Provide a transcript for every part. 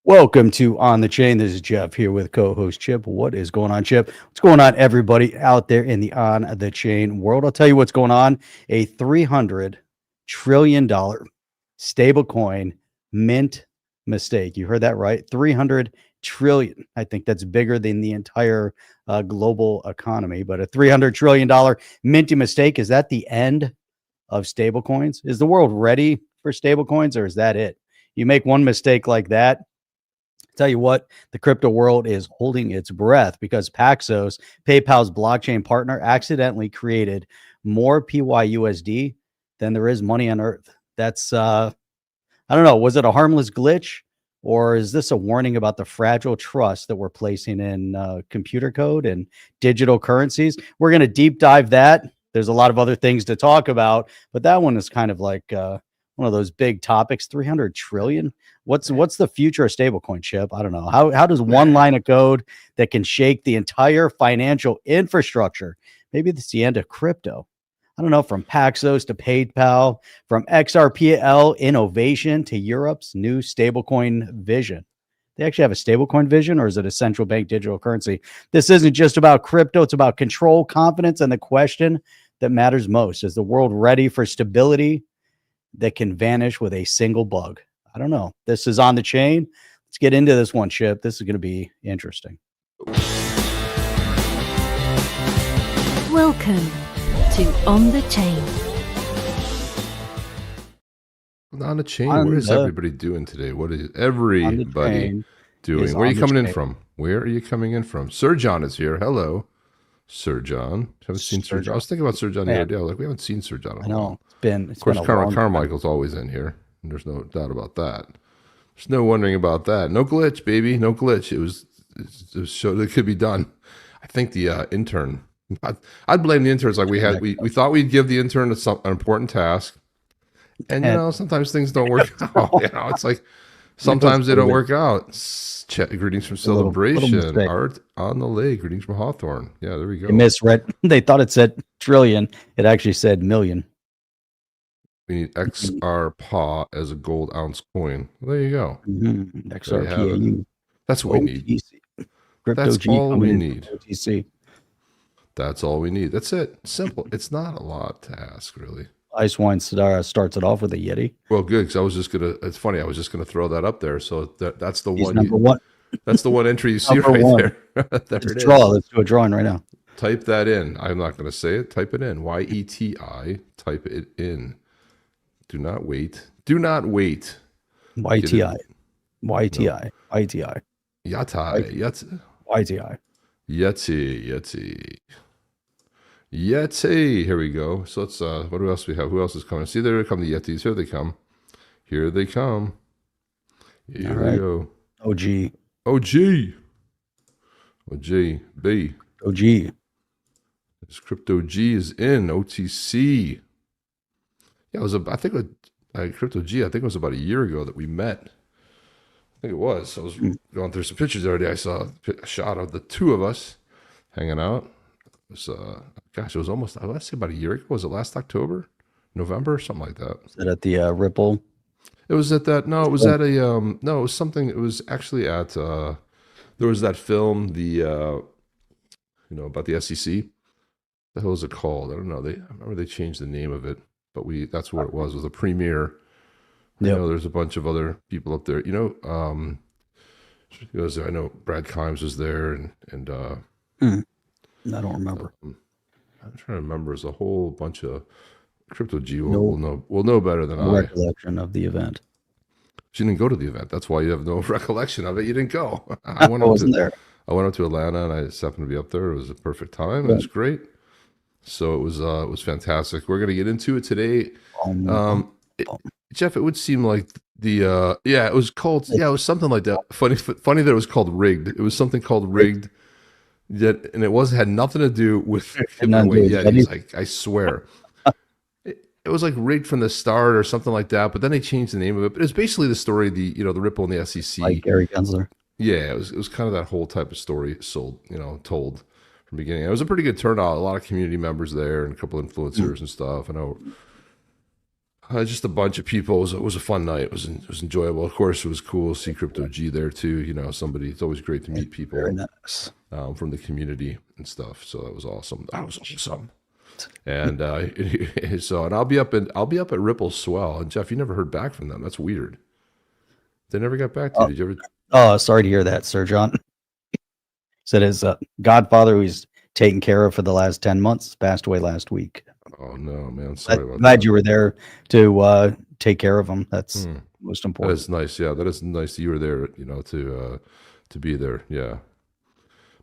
Welcome to On the Chain. This is Jeff here with co-host Chip. What is going on, Chip? What's going on, everybody out there in the On the Chain world? I'll tell you what's going on. A $300 trillion stablecoin mint mistake. You heard that right. 300 trillion. I think that's bigger than the entire global economy. But a $300 trillion minty mistake. Is that the end of stablecoins? Is the world ready for stablecoins, or is that it? You make one mistake like that, tell you what, the crypto world is holding its breath because Paxos, PayPal's blockchain partner, accidentally created more PYUSD than there is money on Earth. That's, I don't know, was it a harmless glitch, or is this a warning about the fragile trust that we're placing in computer code and digital currencies? We're going to deep dive that. There's a lot of other things to talk about, but that one is kind of like one of those big topics. 300 trillion. What's the future of stablecoin, Chip? I don't know. How does one line of code that can shake the entire financial infrastructure? Maybe it's the end of crypto. I don't know, from Paxos to PayPal, from XRPL innovation to Europe's new stablecoin vision. They actually have a stablecoin vision, or is it a central bank digital currency? This isn't just about crypto. It's about control, confidence, and the question that matters most. Is the world ready for stability that can vanish with a single bug? I don't know. This is On the Chain. Let's get into this one, Chip. This is going to be interesting. Welcome to On the Chain. On the Chain, what is everybody doing today? What is everybody doing? Where are you coming in from? Where are you coming in from? Sir John is here. Hello, Sir John. Haven't seen Sir John. I was thinking about Sir John the other day. I was like, we haven't seen Sir John. I know. Of course, Carmichael's always in here. And there's no doubt about that. There's no wondering about that. No glitch, baby. No glitch. It was showed it could be done. I think the intern. I'd blame the interns. Like we thought we'd give the intern an important task, and you know sometimes things don't work out. You know, it's like sometimes they don't work out. Greetings from Celebration. Art on the Lake. Greetings from Hawthorne. Yeah, there we go. They misread. They thought it said trillion. It actually said million. We need XRPL as a gold ounce coin. Well, there you go. XRPL. That's what we need. That's all we need. OTC. That's all we need. That's it. Simple. It's not a lot to ask, really. Ice Wine starts it off with a Yeti. Well, good, because I was just gonna. It's funny. I was just gonna throw that up there. So that's the one. Number one. That's the one entry you see right there. There it is. Let's do a drawing right now. Type that in. I'm not gonna say it. Type it in. YETI. Type it in. Do not wait. Do not wait. YTI. YTI. YTI. Yati. YTI. Yeti. Here we go. So let's what else we have? Who else is coming? See, there come the Yetis. Here they come. Here they come. Here we go. OG. B. OG. This Crypto G is in OTC. Yeah, I think Crypto G, I think it was about a year ago that we met. I think it was. I was going through some pictures the other day. I saw a shot of the two of us hanging out. It was, it was almost, let's say about a year ago. Was it last October? November? Something like that. Was that at the Ripple? It was at that, no, it was at a, no, it was something, it was actually at, there was that film, about the SEC. What the hell was it called? I don't know. I remember they changed the name of it. But that's what it was a premiere. Yep. You know, there's a bunch of other people up there. You know, I know Brad Kimes was there, and I don't remember. I'm trying to remember. There's a whole bunch of Crypto G will know better than I. Recollection of the event. She didn't go to the event. That's why you have no recollection of it. You didn't go. I wasn't there. I went up to Atlanta, and I just happened to be up there. It was a perfect time. It was great. So it was fantastic. We're going to get into it today. Jeff, it would seem like it was called, it was something like that. Funny that it was called rigged. It was something called rigged, and it had nothing to do with giving away Yetis. Like, I swear. It was like rigged from the start or something like that, but then they changed the name of it. But it's basically the story of the Ripple and the SEC. Like Gary Gensler. Yeah, it was kind of that whole type of story told from the beginning. It was a pretty good turnout. A lot of community members there and a couple influencers and stuff. I know Just a bunch of people. It was a fun night. It was enjoyable. Of course, it was cool to see Crypto G there too. You know, somebody. It's always great to meet people Very nice. from the community and stuff. So that was awesome. That was awesome. And so, and I'll be up at Ripple's Swell. And Jeff, you never heard back from them. That's weird. They never got back to you. Did you ever? Oh, sorry to hear that, Sir John. Said his godfather, who he's taken care of for the last 10 months, passed away last week. Oh no, man. Sorry about Glad that. you were there to take care of him. That's most That important. is nice. Yeah, that is nice that you were there, you know, to be there. Yeah.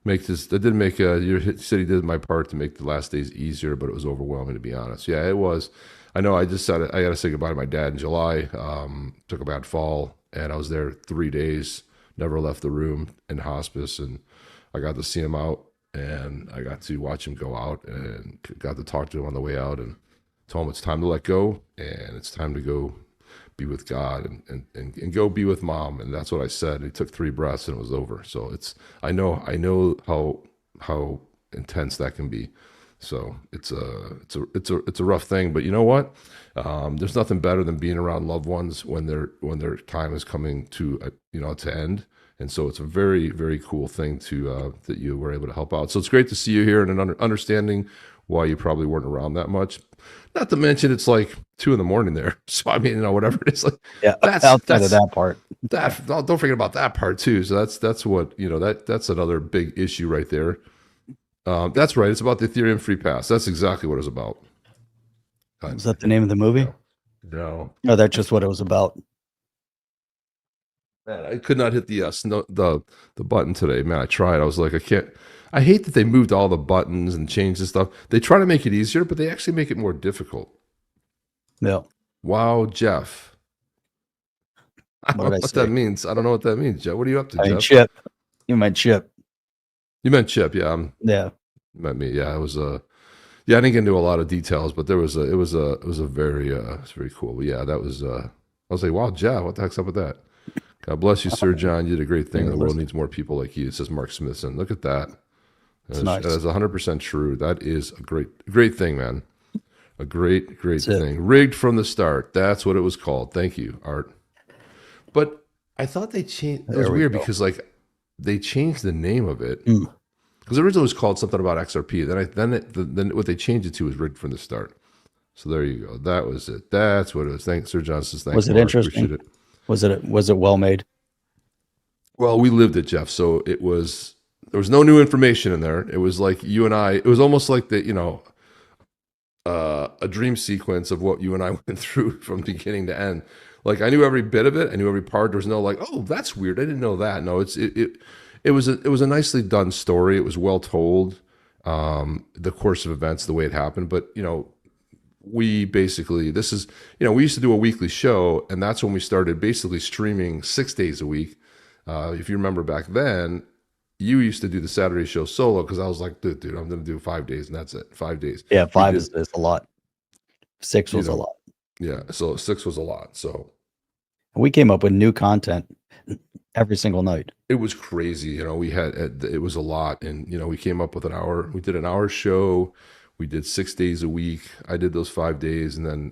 Make this, I did make, you said he did my part to make the last days easier, but it was overwhelming, to be honest. Yeah, it was. I know I just said I got to say goodbye to my dad in July. Took a bad fall, and I was there 3 days, never left the room in hospice, and I got to see him out, and I got to watch him go out, and got to talk to him on the way out, and told him it's time to let go, and it's time to go be with God and go be with mom. And that's what I said. He took 3 breaths and it was over. So I know how intense that can be. So it's a rough thing, but you know what? There's nothing better than being around loved ones when their time is coming to, to end. And so it's a very, very cool thing that you were able to help out. So it's great to see you here and understanding why you probably weren't around that much. Not to mention it's like 2 a.m. there. So I mean, whatever it is, like outside of that part. Don't forget about that part too. So that's what that's another big issue right there. That's right. It's about the Ethereum free pass. That's exactly what it's about. Is that the name of the movie? No. No, that's just what it was about. Man, I could not hit the button today. Man, I tried. I was like, I can't. I hate that they moved all the buttons and changed the stuff. They try to make it easier, but they actually make it more difficult. Yeah. Wow, Jeff. I don't know what that means. I don't know what that means, Jeff. What are you up to, Jeff? Chip. You meant Chip. You meant Chip, yeah. Yeah. You meant me. Yeah, it was yeah, I didn't get into a lot of details, but it was a very it's very cool. But yeah, that was I was like, wow, Jeff, what the heck's up with that? God bless you, Sir John. You did a great thing. The world needs more people like you. It says Mark Smithson. Look at that. It's nice. That is 100% true. That is a great thing, man. A great thing. Rigged from the start. That's what it was called. Thank you, Art. But I thought they changed. It was weird because like they changed the name of it because originally it was called something about XRP. Then what they changed it to was rigged from the start. So there you go. That was it. That's what it was. Thanks, Sir Johnson. Thanks. Was it interesting? It. Was it well made? Well, we lived it, Jeff. So it was. There was no new information in there. It was like you and I. It was almost like a dream sequence of what you and I went through from beginning to end. Like I knew every bit of it. I knew every part. There was no like, oh, that's weird. I didn't know that. No, it was a nicely done story. It was well told. The course of events, the way it happened. But we basically we used to do a weekly show, and that's when we started basically streaming 6 days a week. If you remember back then, you used to do the Saturday show solo because I was like, dude, I'm going to do 5 days and that's it. 5 days. Yeah, 5 is a lot. 6 was a lot. Yeah, so 6 was a lot. So we came up with new content every single night. It was crazy. We had it was a lot, and we came up with an hour. We did an hour show. We did 6 days a week. I did those 5 days, and then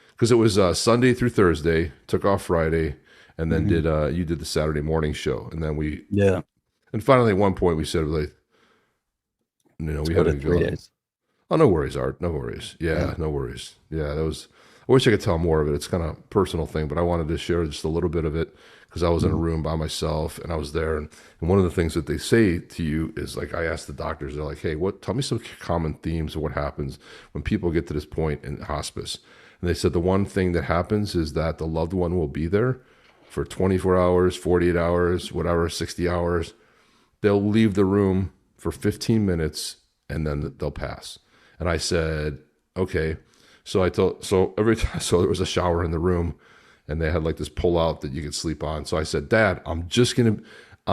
because it was Sunday through Thursday, took off Friday. And then you did the Saturday morning show, and then and finally at one point we said like, we had to go. 3 days. Oh, no worries, Art. No worries. Yeah, no worries. Yeah, that was. I wish I could tell more of it. It's kind of a personal thing, but I wanted to share just a little bit of it because I was in a room by myself and I was there. And one of the things that they say to you is like, I asked the doctors, they're like, hey, tell me some common themes of what happens when people get to this point in hospice. And they said the one thing that happens is that the loved one will be there for 24 hours, 48 hours, whatever, 60 hours. They'll leave the room for 15 minutes and then they'll pass. And I said, okay. So there was a shower in the room and they had like this pull out that you could sleep on. So I said, Dad, I'm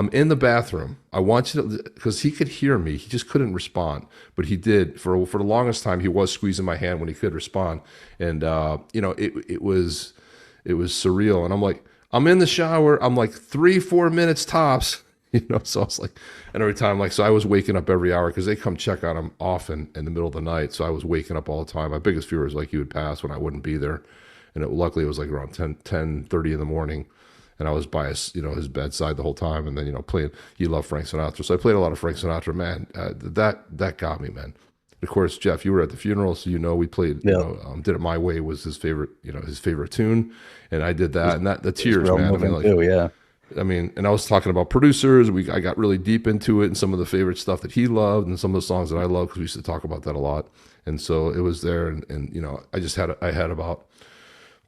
in the bathroom. I want you to, because he could hear me. He just couldn't respond, but he did for the longest time. He was squeezing my hand when he could respond. And, it was surreal. And I'm like, I'm in the shower. I'm like 3-4 minutes tops. So I was like, and every time, like, so I was waking up every hour because they come check on him often in the middle of the night. So I was waking up all the time. My biggest fear was like he would pass when I wouldn't be there. And luckily it was like around 10:30 in the morning. And I was by his bedside the whole time. And then, playing, he loved Frank Sinatra. So I played a lot of Frank Sinatra, man. That got me, man. Of course, Jeff, you were at the funeral, so we played. "Did It My Way" was his favorite, his favorite tune, and I did that, and the tears, man. I mean, like, too, and I was talking about producers. I got really deep into it, and some of the favorite stuff that he loved, and some of the songs that I loved, because we used to talk about that a lot. And so it was there, and I had about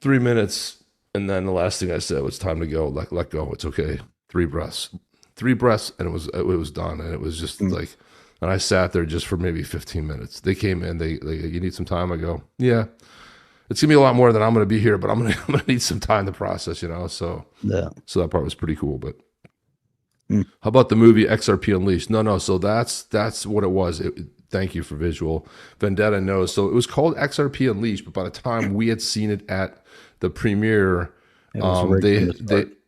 3 minutes, and then the last thing I said was, "Time to go. Let go. It's okay. 3 breaths, and it was done, and it was just like." And I sat there just for maybe 15 minutes. They came in, they "You need some time?" I go, "Yeah, it's gonna be a lot more than I'm gonna be here, but I'm gonna need some time to process, So so that part was pretty cool. But how about the movie XRP Unleashed? No. So that's what it was. Thank you for visual. Vendetta knows. So it was called XRP Unleashed, but by the time we had seen it at the premiere,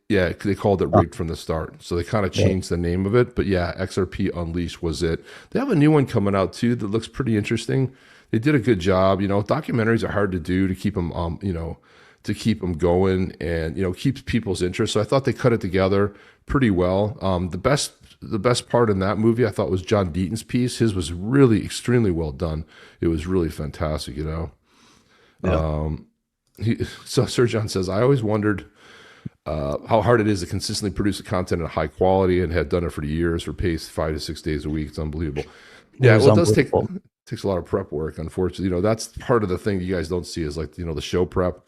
they called it rigged from the start. So they kind of changed the name of it. But yeah, XRP Unleashed was it. They have a new one coming out too that looks pretty interesting. They did a good job. Documentaries are hard to do to keep them, to keep them going and, keeps people's interest. So I thought they cut it together pretty well. The best part in that movie I thought was John Deaton's piece. His was really extremely well done. It was really fantastic, So Sir John says, "I always wondered how hard it is to consistently produce the content at high quality, and had done it for years for pace 5 to 6 days a week. It's unbelievable." Yeah, well, it takes a lot of prep work, unfortunately. That's part of the thing you guys don't see is like, the show prep,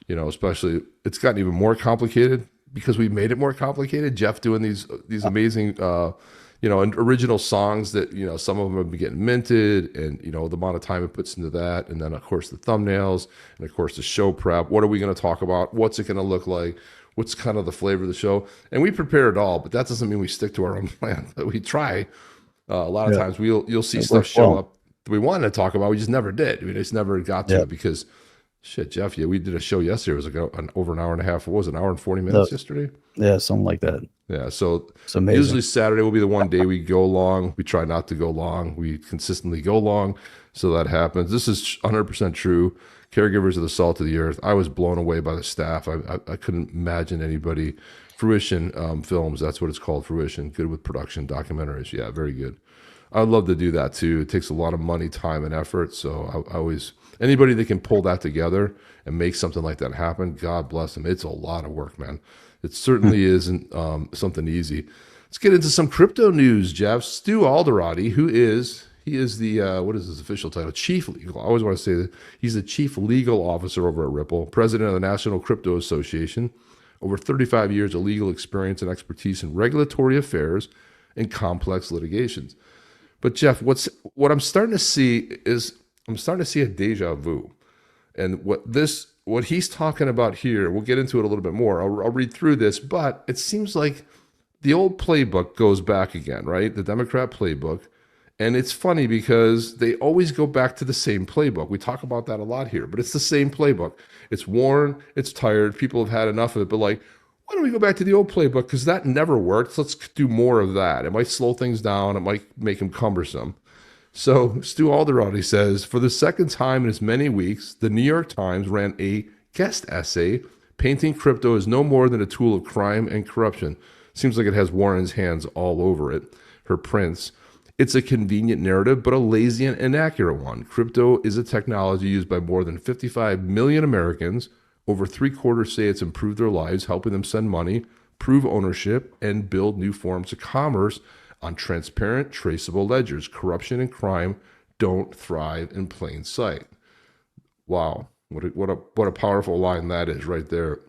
especially it's gotten even more complicated because we made it more complicated. Jeff doing these amazing, and original songs that, some of them have been getting minted, and, the amount of time it puts into that. And then of course the thumbnails, and of course the show prep. What are we going to talk about? What's it going to look like? What's kind of the flavor of the show? And we prepare it all, but that doesn't mean we stick to our own plan. But we try. A lot of times you'll see stuff show up that we wanted to talk about. We just never did. We just never got to it because, shit, Jeff, we did a show yesterday. It was like over an hour and a half. What was it, an hour and 40 minutes yesterday? Yeah, something like that. Yeah, so it's amazing. Usually Saturday will be the one day we go long. We try not to go long. We consistently go long, so that happens. This is 100% true. Caregivers are the salt of the earth. I was blown away by the staff. I couldn't imagine anybody. Fruition Films, that's what it's called, Fruition. Good with production, documentaries. Yeah, very good. I'd love to do that too. It takes a lot of money, time, and effort. So I always, anybody that can pull that together and make something like that happen, God bless them. It's a lot of work, man. It certainly isn't something easy. Let's get into some crypto news, Jeff. Stu Alderati, he is the, what is his official title? Chief Legal. I always want to say that he's the Chief Legal Officer over at Ripple, President of the National Crypto Association, over 35 years of legal experience and expertise in regulatory affairs and complex litigations. But Jeff, what I'm starting to see is a deja vu. And what he's talking about here, we'll get into it a little bit more. I'll read through this, but it seems like the old playbook goes back again, right? The Democrat playbook. And it's funny because they always go back to the same playbook. We talk about that a lot here, but it's the same playbook. It's worn, it's tired, people have had enough of it, but like, why don't we go back to the old playbook? Because that never worked. Let's do more of that. It might slow things down. It might make them cumbersome. So Stu Alderati says, for the second time in as many weeks, the New York Times ran a guest essay painting crypto as no more than a tool of crime and corruption. Seems like it has Warren's hands all over it, her prints. It's a convenient narrative, but a lazy and inaccurate one. Crypto is a technology used by more than 55 million Americans. Over 3/4 say it's improved their lives, helping them send money, prove ownership, and build new forms of commerce on transparent, traceable ledgers. Corruption and crime don't thrive in plain sight. Wow, what a powerful line that is right there.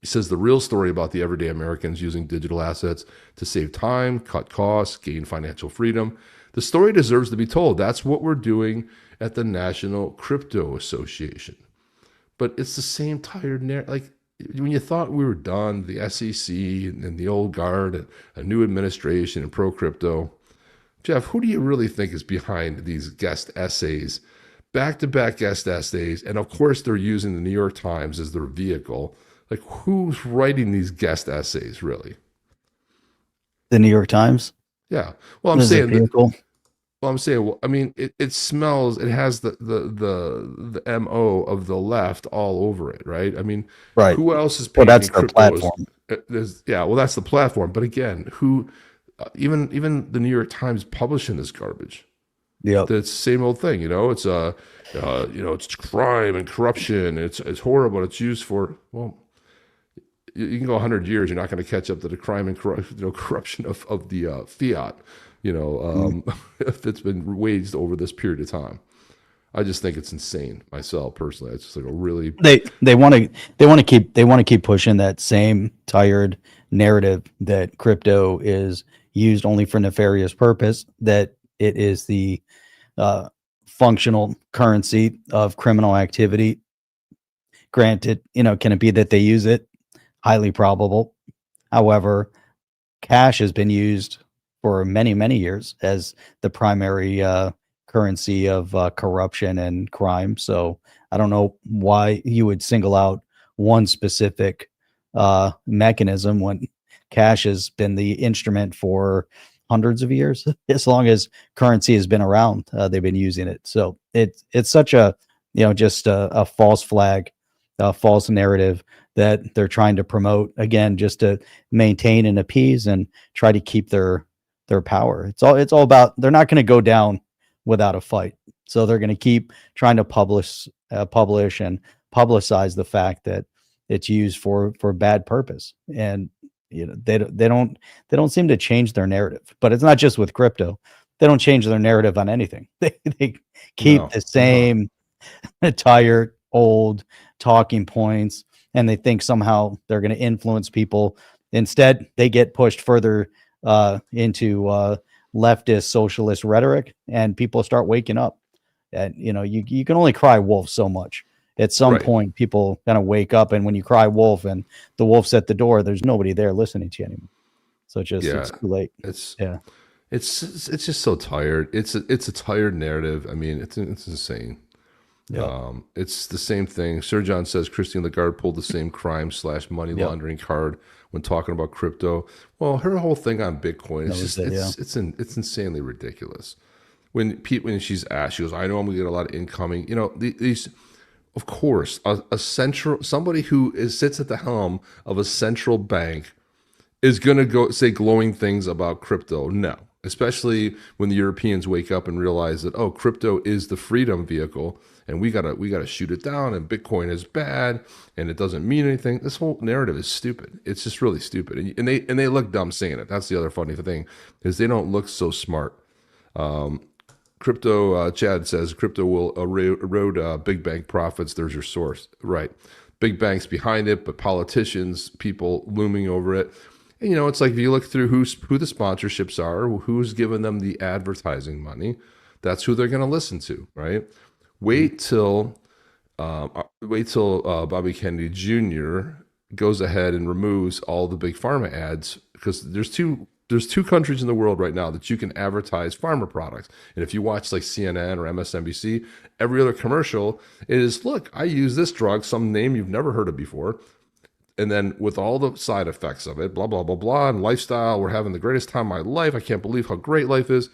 He says the real story about the everyday Americans using digital assets to save time, cut costs, gain financial freedom. The story deserves to be told. That's what we're doing at the National Crypto Association. But it's the same tired narrative. Like when you thought we were done, the SEC and the old guard and a new administration and pro-crypto. Jeff, who do you really think is behind these guest essays, back-to-back guest essays? And of course, they're using the New York Times as their vehicle. Like, who's writing these guest essays, really? The New York Times. Yeah. Well, I'm This is a saying that, vehicle. well, I'm saying, well, I mean, it smells, it has the MO of the left all over it, right? I mean, Right. who else is Well, that's painting their crypto as, platform. yeah, well, that's the platform. But again, who, even the New York Times publishing this garbage. Yep. That's the same old thing, you know. It's it's crime and corruption. It's horrible. It's used for, well, you can go 100 years, you're not going to catch up to the crime and corruption of the fiat, that's been waged over this period of time. I just think it's insane myself personally. It's just like a really They want to keep pushing that same tired narrative that crypto is used only for nefarious purpose, that it is the functional currency of criminal activity. Granted, can it be that they use it? Highly probable. However, cash has been used for many, many years as the primary currency of corruption and crime. So I don't know why you would single out one specific mechanism when cash has been the instrument for hundreds of years. As long as currency has been around, they've been using it. So it's such a just a false flag, a false narrative that they're trying to promote, again, just to maintain and appease and try to keep their power. It's all about, they're not going to go down without a fight. So they're going to keep trying to publish and publicize the fact that it's used for bad purpose. And they don't seem to change their narrative. But it's not just with crypto. They don't change their narrative on anything. They keep the same tired old talking points, and they think somehow they're going to influence people. Instead, they get pushed further into leftist socialist rhetoric, and people start waking up. And you can only cry wolf so much. At some point, people kind of wake up, and when you cry wolf and the wolf's at the door, there's nobody there listening to you anymore. So it's too late. It's just so tired. It's a tired narrative. I mean, it's insane. Yeah. It's the same thing. Sir John says Christine Lagarde pulled the same crime/money laundering card when talking about crypto. Well, her whole thing on Bitcoin, it's insanely ridiculous. When she's asked, she goes, "I know I'm gonna get a lot of incoming." These, of course, somebody who sits at the helm of a central bank is gonna go say glowing things about crypto. No. Especially when the Europeans wake up and realize that, oh, crypto is the freedom vehicle, and we gotta shoot it down, and Bitcoin is bad, and it doesn't mean anything. This whole narrative is stupid. It's just really stupid, and they look dumb saying it. That's the other funny thing, is they don't look so smart. Crypto Chad says crypto will erode big bank profits. There's your source, right? Big banks behind it, but politicians, people looming over it. And, it's like if you look through who the sponsorships are, who's giving them the advertising money, that's who they're going to listen to, right? Wait till Bobby Kennedy Jr. goes ahead and removes all the big pharma ads, because there's two countries in the world right now that you can advertise pharma products. And if you watch like CNN or MSNBC, every other commercial is, look, I use this drug, some name you've never heard of before. And then with all the side effects of it, blah, blah, blah, blah, and lifestyle, we're having the greatest time of my life. I can't believe how great life is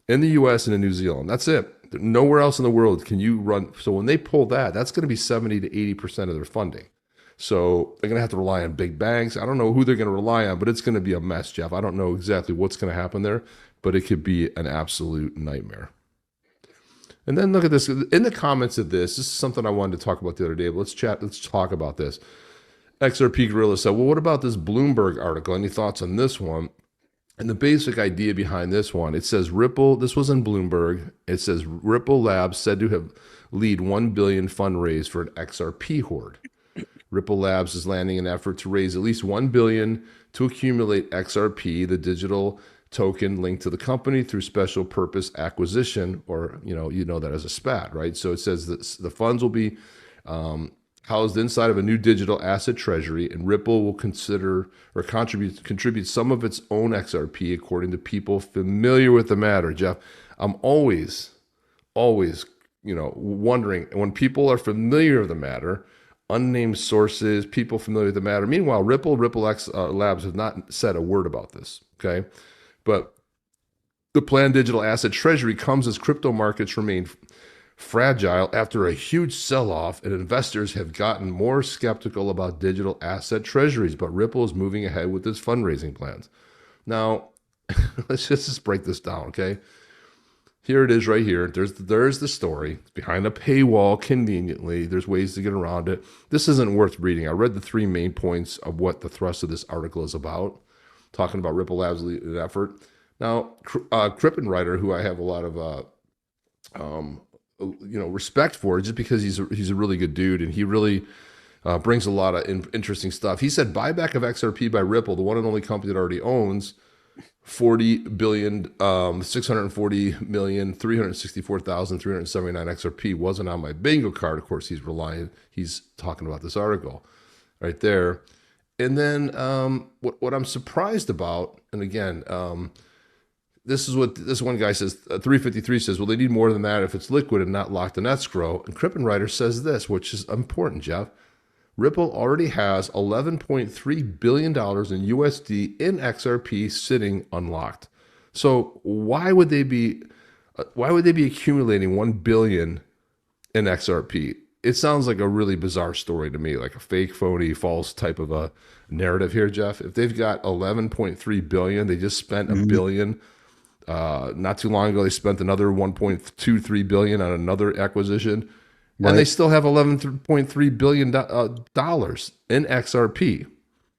in the US and in New Zealand. That's it. Nowhere else in the world can you run. So when they pull that, that's going to be 70 to 80% of their funding. So they're going to have to rely on big banks. I don't know who they're going to rely on, but it's going to be a mess, Jeff. I don't know exactly what's going to happen there, but it could be an absolute nightmare. And then look at this. In the comments of this is something I wanted to talk about the other day, but let's talk about this. XRP Gorilla said, well, what about this Bloomberg article? Any thoughts on this one? And the basic idea behind this one, it says Ripple, this was in Bloomberg, it says Ripple Labs said to have lead 1 billion fundraise for an XRP hoard. Ripple Labs is landing an effort to raise at least 1 billion to accumulate XRP, the digital token linked to the company, through special purpose acquisition, or you know that as a SPAC, right? So it says that the funds will be housed inside of a new digital asset treasury, and Ripple will consider or contribute some of its own XRP, according to people familiar with the matter. Jeff, I'm always wondering when people are familiar with the matter, unnamed sources, people familiar with the matter. Meanwhile, Ripple Labs have not said a word about this. Okay, But the planned digital asset treasury comes as crypto markets remain fragile after a huge sell-off, and investors have gotten more skeptical about digital asset treasuries. But Ripple is moving ahead with its fundraising plans. Now, let's just break this down, okay? Here it is right here. There's the story. It's behind a paywall conveniently. There's ways to get around it. This isn't worth reading. I read the 3 main points of what the thrust of this article is about, talking about Ripple Labs' effort. Now, Krippenreiter, who I have a lot of respect for, just because he's a really good dude, and he really brings a lot of interesting stuff. He said buyback of XRP by Ripple, the one and only company that already owns 664,379 XRP, wasn't on my bingo card. Of course, he's talking about this article right there. And then what I'm surprised about, and again, this is what this one guy says, 353 says, well, they need more than that if it's liquid and not locked in escrow. And Krippenreiter says this, which is important, Jeff. Ripple already has $11.3 billion in USD in XRP sitting unlocked. So why would they be accumulating $1 billion in XRP? It sounds like a really bizarre story to me, like a fake, phony, false type of a narrative here, Jeff. If they've got $11.3 billion, they just spent $1 billion. Not too long ago, they spent another $1.23 billion on another acquisition. Right. And they still have $11.3 billion in XRP.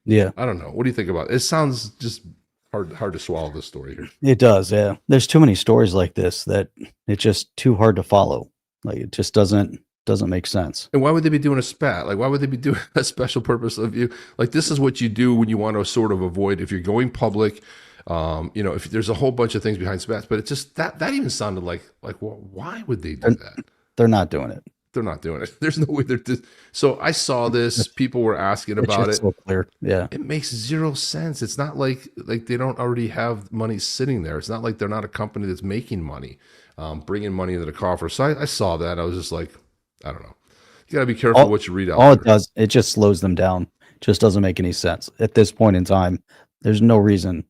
Yeah. I don't know. What do you think about it? It sounds just hard to swallow, this story here. It does, yeah. There's too many stories like this that it's just too hard to follow. Like, it just doesn't make sense. And why would they be doing a spat? Like, why would they be doing a special purpose of you? Like, this is what you do when you want to sort of avoid, if you're going public, if there's a whole bunch of things behind spats, but it just, that even sounded like, well, why would they do that? They're not doing it. They're not doing it. There's no way they're so I saw this, people were asking about it. So clear. Yeah. It makes zero sense. It's not like they don't already have money sitting there. It's not like they're not a company that's making money, bringing money into the coffer. So I saw that. I was just like, I don't know. You got to be careful what you read out. All there. It does, it just slows them down. Just doesn't make any sense. At this point in time, there's no reason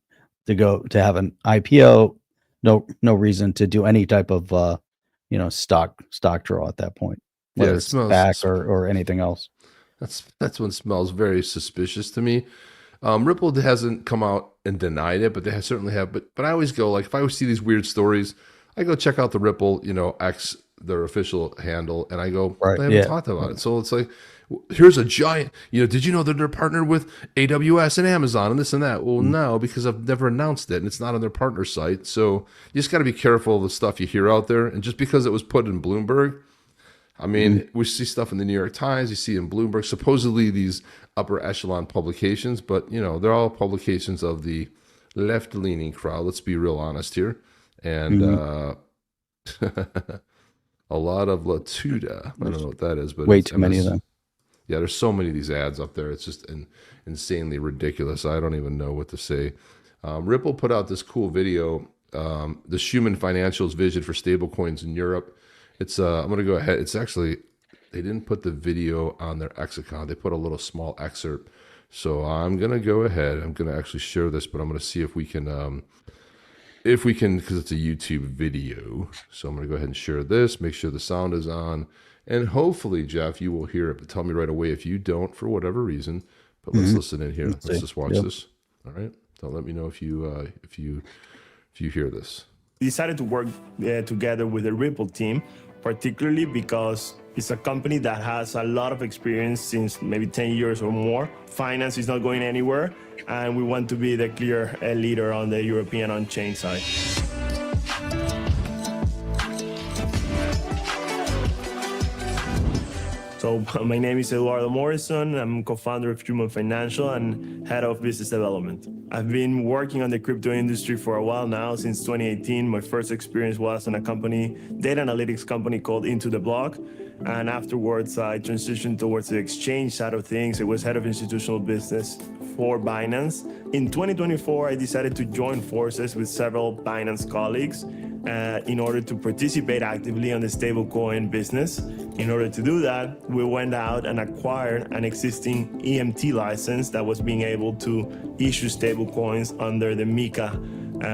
to have an IPO. No reason to do any type of stock draw at that point. Whether it's back or anything else. That's what smells very suspicious to me. Ripple hasn't come out and denied it, but they certainly have. But I always go, like, if I always see these weird stories, I go check out the Ripple, X, their official handle, and I go, they haven't talked about it. So it's like, here's a giant, did you know that they're partnered with AWS and Amazon and this and that? Well, no, because I've never announced it and it's not on their partner site. So you just got to be careful of the stuff you hear out there. And just because it was put in Bloomberg, I mean, we see stuff in the New York Times, you see in Bloomberg, supposedly these upper echelon publications, but they're all publications of the left-leaning crowd. Let's be real honest here. And a lot of Latuda. I don't know what that is, but way too many of them. Yeah, there's so many of these ads up there. It's just insanely ridiculous. I don't even know what to say. Ripple put out this cool video, the Schumann Financial's vision for stablecoins in Europe. It's I'm going to go ahead. It's actually, they didn't put the video on their X account. They put a little small excerpt. So I'm going to go ahead. I'm going to actually share this, but I'm going to see if we can, because it's a YouTube video. So I'm going to go ahead and share this, make sure the sound is on. And hopefully, Jeff, you will hear it, but tell me right away if you don't, for whatever reason. But let's listen in here. Let's just watch this. All right. Don't let me know if you hear this. We decided to work together with the Ripple team, particularly because it's a company that has a lot of experience since maybe 10 years or more. Finance is not going anywhere, and we want to be the clear leader on the European on-chain side. So my name is Eduardo Morrison. I'm co-founder of Schumann Financial and head of business development. I've been working on the crypto industry for a while now, since 2018. My first experience was in a data analytics company called Into the Block. And afterwards, I transitioned towards the exchange side of things. It was head of institutional business for Binance. In 2024, I decided to join forces with several Binance colleagues in order to participate actively on the stablecoin business. In order to do that, we went out and acquired an existing EMT license that was being able to issue stablecoins under the MiCA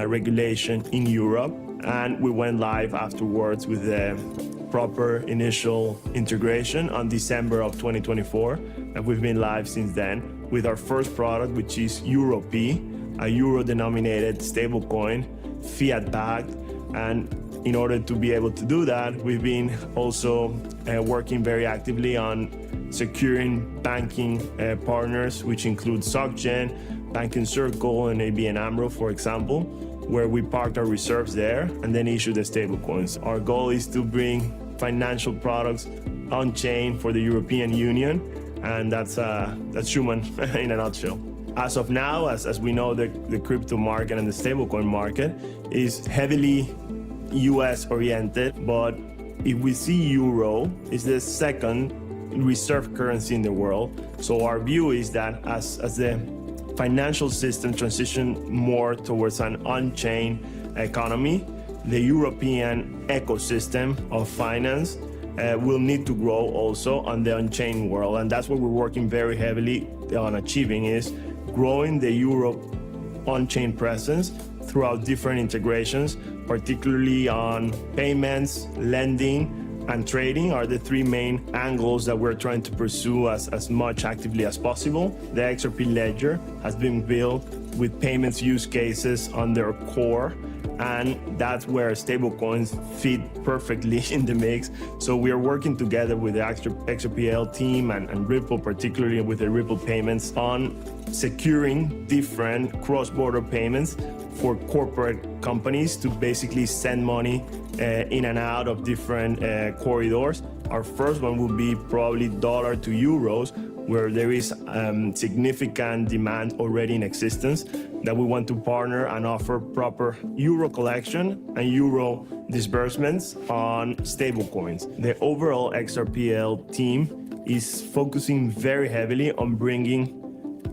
regulation in Europe, and we went live afterwards with the proper initial integration on December of 2024, and we've been live since then with our first product, which is EUROP, a euro-denominated stablecoin, fiat-backed. And in order to be able to do that, we've been also working very actively on securing banking partners, which include SocGen, Banking Circle, and ABN AMRO, for example, where we parked our reserves there and then issue the stablecoins. Our goal is to bring financial products on chain for the European Union, and that's human in a nutshell. As of now, as we know, the crypto market and the stablecoin market is heavily US oriented, but if we see euro is the second reserve currency in the world. So our view is that as the financial system transition more towards an on-chain economy, the European ecosystem of finance will need to grow also on the on-chain world. And that's what we're working very heavily on achieving, is growing the Europe on-chain presence throughout different integrations, particularly on payments, lending, and trading are the three main angles that we're trying to pursue as much actively as possible. The XRP ledger has been built with payments use cases on their core, and that's where stablecoins fit perfectly in the mix. So we are working together with the XRPL team and Ripple, particularly with the Ripple payments, on securing different cross-border payments for corporate companies to basically send money in and out of different corridors. Our first one will be probably dollar to euros, where there is significant demand already in existence, that we want to partner and offer proper euro collection and euro disbursements on stablecoins. The overall XRPL team is focusing very heavily on bringing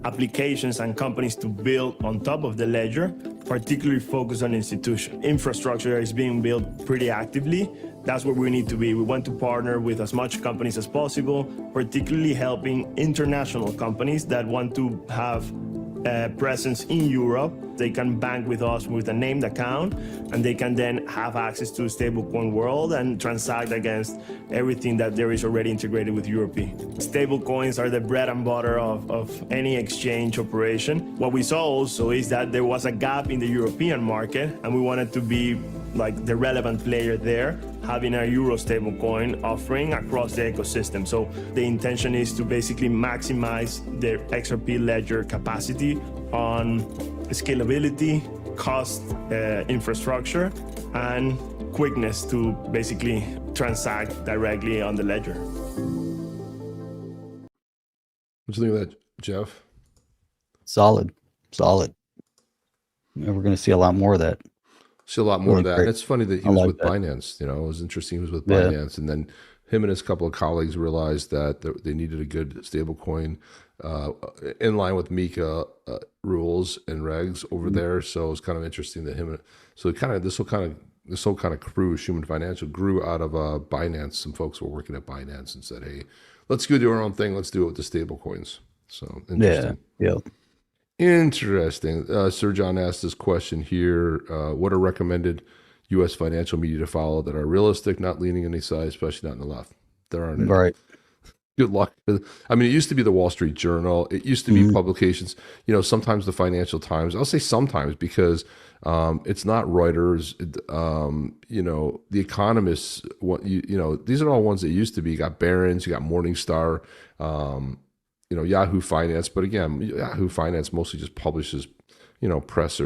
applications and companies to build on top of the ledger, particularly focused on institution. Infrastructure is being built pretty actively. That's where we need to be. We want to partner with as much companies as possible, particularly helping international companies that want to have presence in Europe. They can bank with us with a named account, and they can then have access to a stablecoin world and transact against everything that there is already integrated with Europe. Stablecoins are the bread and butter of any exchange operation. What we saw also is that there was a gap in the European market, and we wanted to be like the relevant player there, having a euro stablecoin offering across the ecosystem. So the intention is to basically maximize the XRP ledger capacity on scalability, cost, infrastructure, and quickness to basically transact directly on the ledger. What do you think of that, Jeff? Solid. And we're going to see a lot more of that. See a lot more Really of that. great. And it's funny that he was with Binance. You know, it was interesting. He was with Binance, and then him and his couple of colleagues realized that they needed a good stablecoin in line with MiCA rules and regs over there. So it's kind of interesting that this whole kind of crew, Schumann Financial, grew out of Binance. Some folks were working at Binance and said, "Hey, let's go do our own thing. Let's do it with the stablecoins." So interesting. Yeah. Interesting. Sir John asked this question here. What are recommended U.S. financial media to follow that are realistic, not leaning any side, especially not in the left? There aren't any. Right. Good luck. I mean, it used to be the Wall Street Journal. It used to be publications, sometimes the Financial Times. I'll say sometimes because it's not Reuters. The Economists, these are all ones that used to be. You got Barron's, you got Morningstar, Yahoo Finance. But again, Yahoo Finance mostly just publishes, press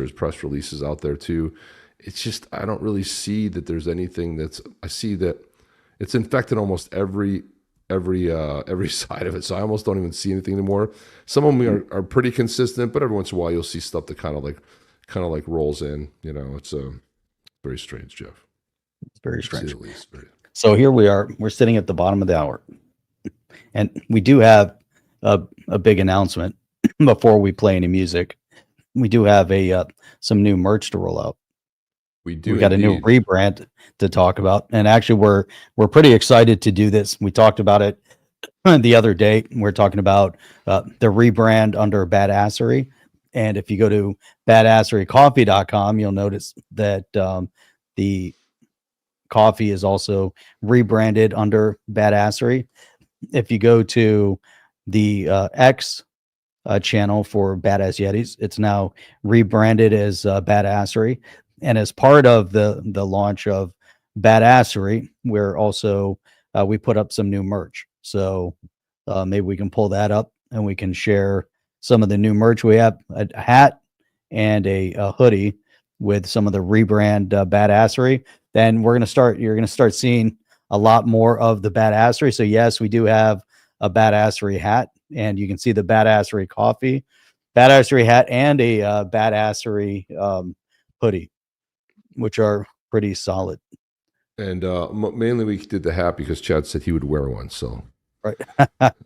releases out there too. It's just, I don't really see that there's anything I see that it's infected almost every side of it. So I almost don't even see anything anymore. Some of them are pretty consistent, but every once in a while you'll see stuff that kind of like rolls in. It's very strange, Jeff. It's very strange. At least. So here we are. We're sitting at the bottom of the hour, and we do have a big announcement before we play any music. We do have some new merch to roll out. We do. We got a new rebrand to talk about, and actually, we're pretty excited to do this. We talked about it the other day. We're talking about the rebrand under Badassery, And if you go to badasserycoffee.com, you'll notice that the coffee is also rebranded under Badassery. If you go to the X channel for Badass Yetis, it's now rebranded as Badassery. And as part of the launch of Badassery, we're also we put up some new merch. So maybe we can pull that up and we can share some of the new merch. We have a hat and a hoodie with some of the rebrand Badassery. Then you're going to start seeing a lot more of the Badassery. So yes, we do have a Badassery hat, and you can see the Badassery coffee, Badassery hat, and a Badassery hoodie, which are pretty solid. And mainly we did the hat because Chad said he would wear one. So right.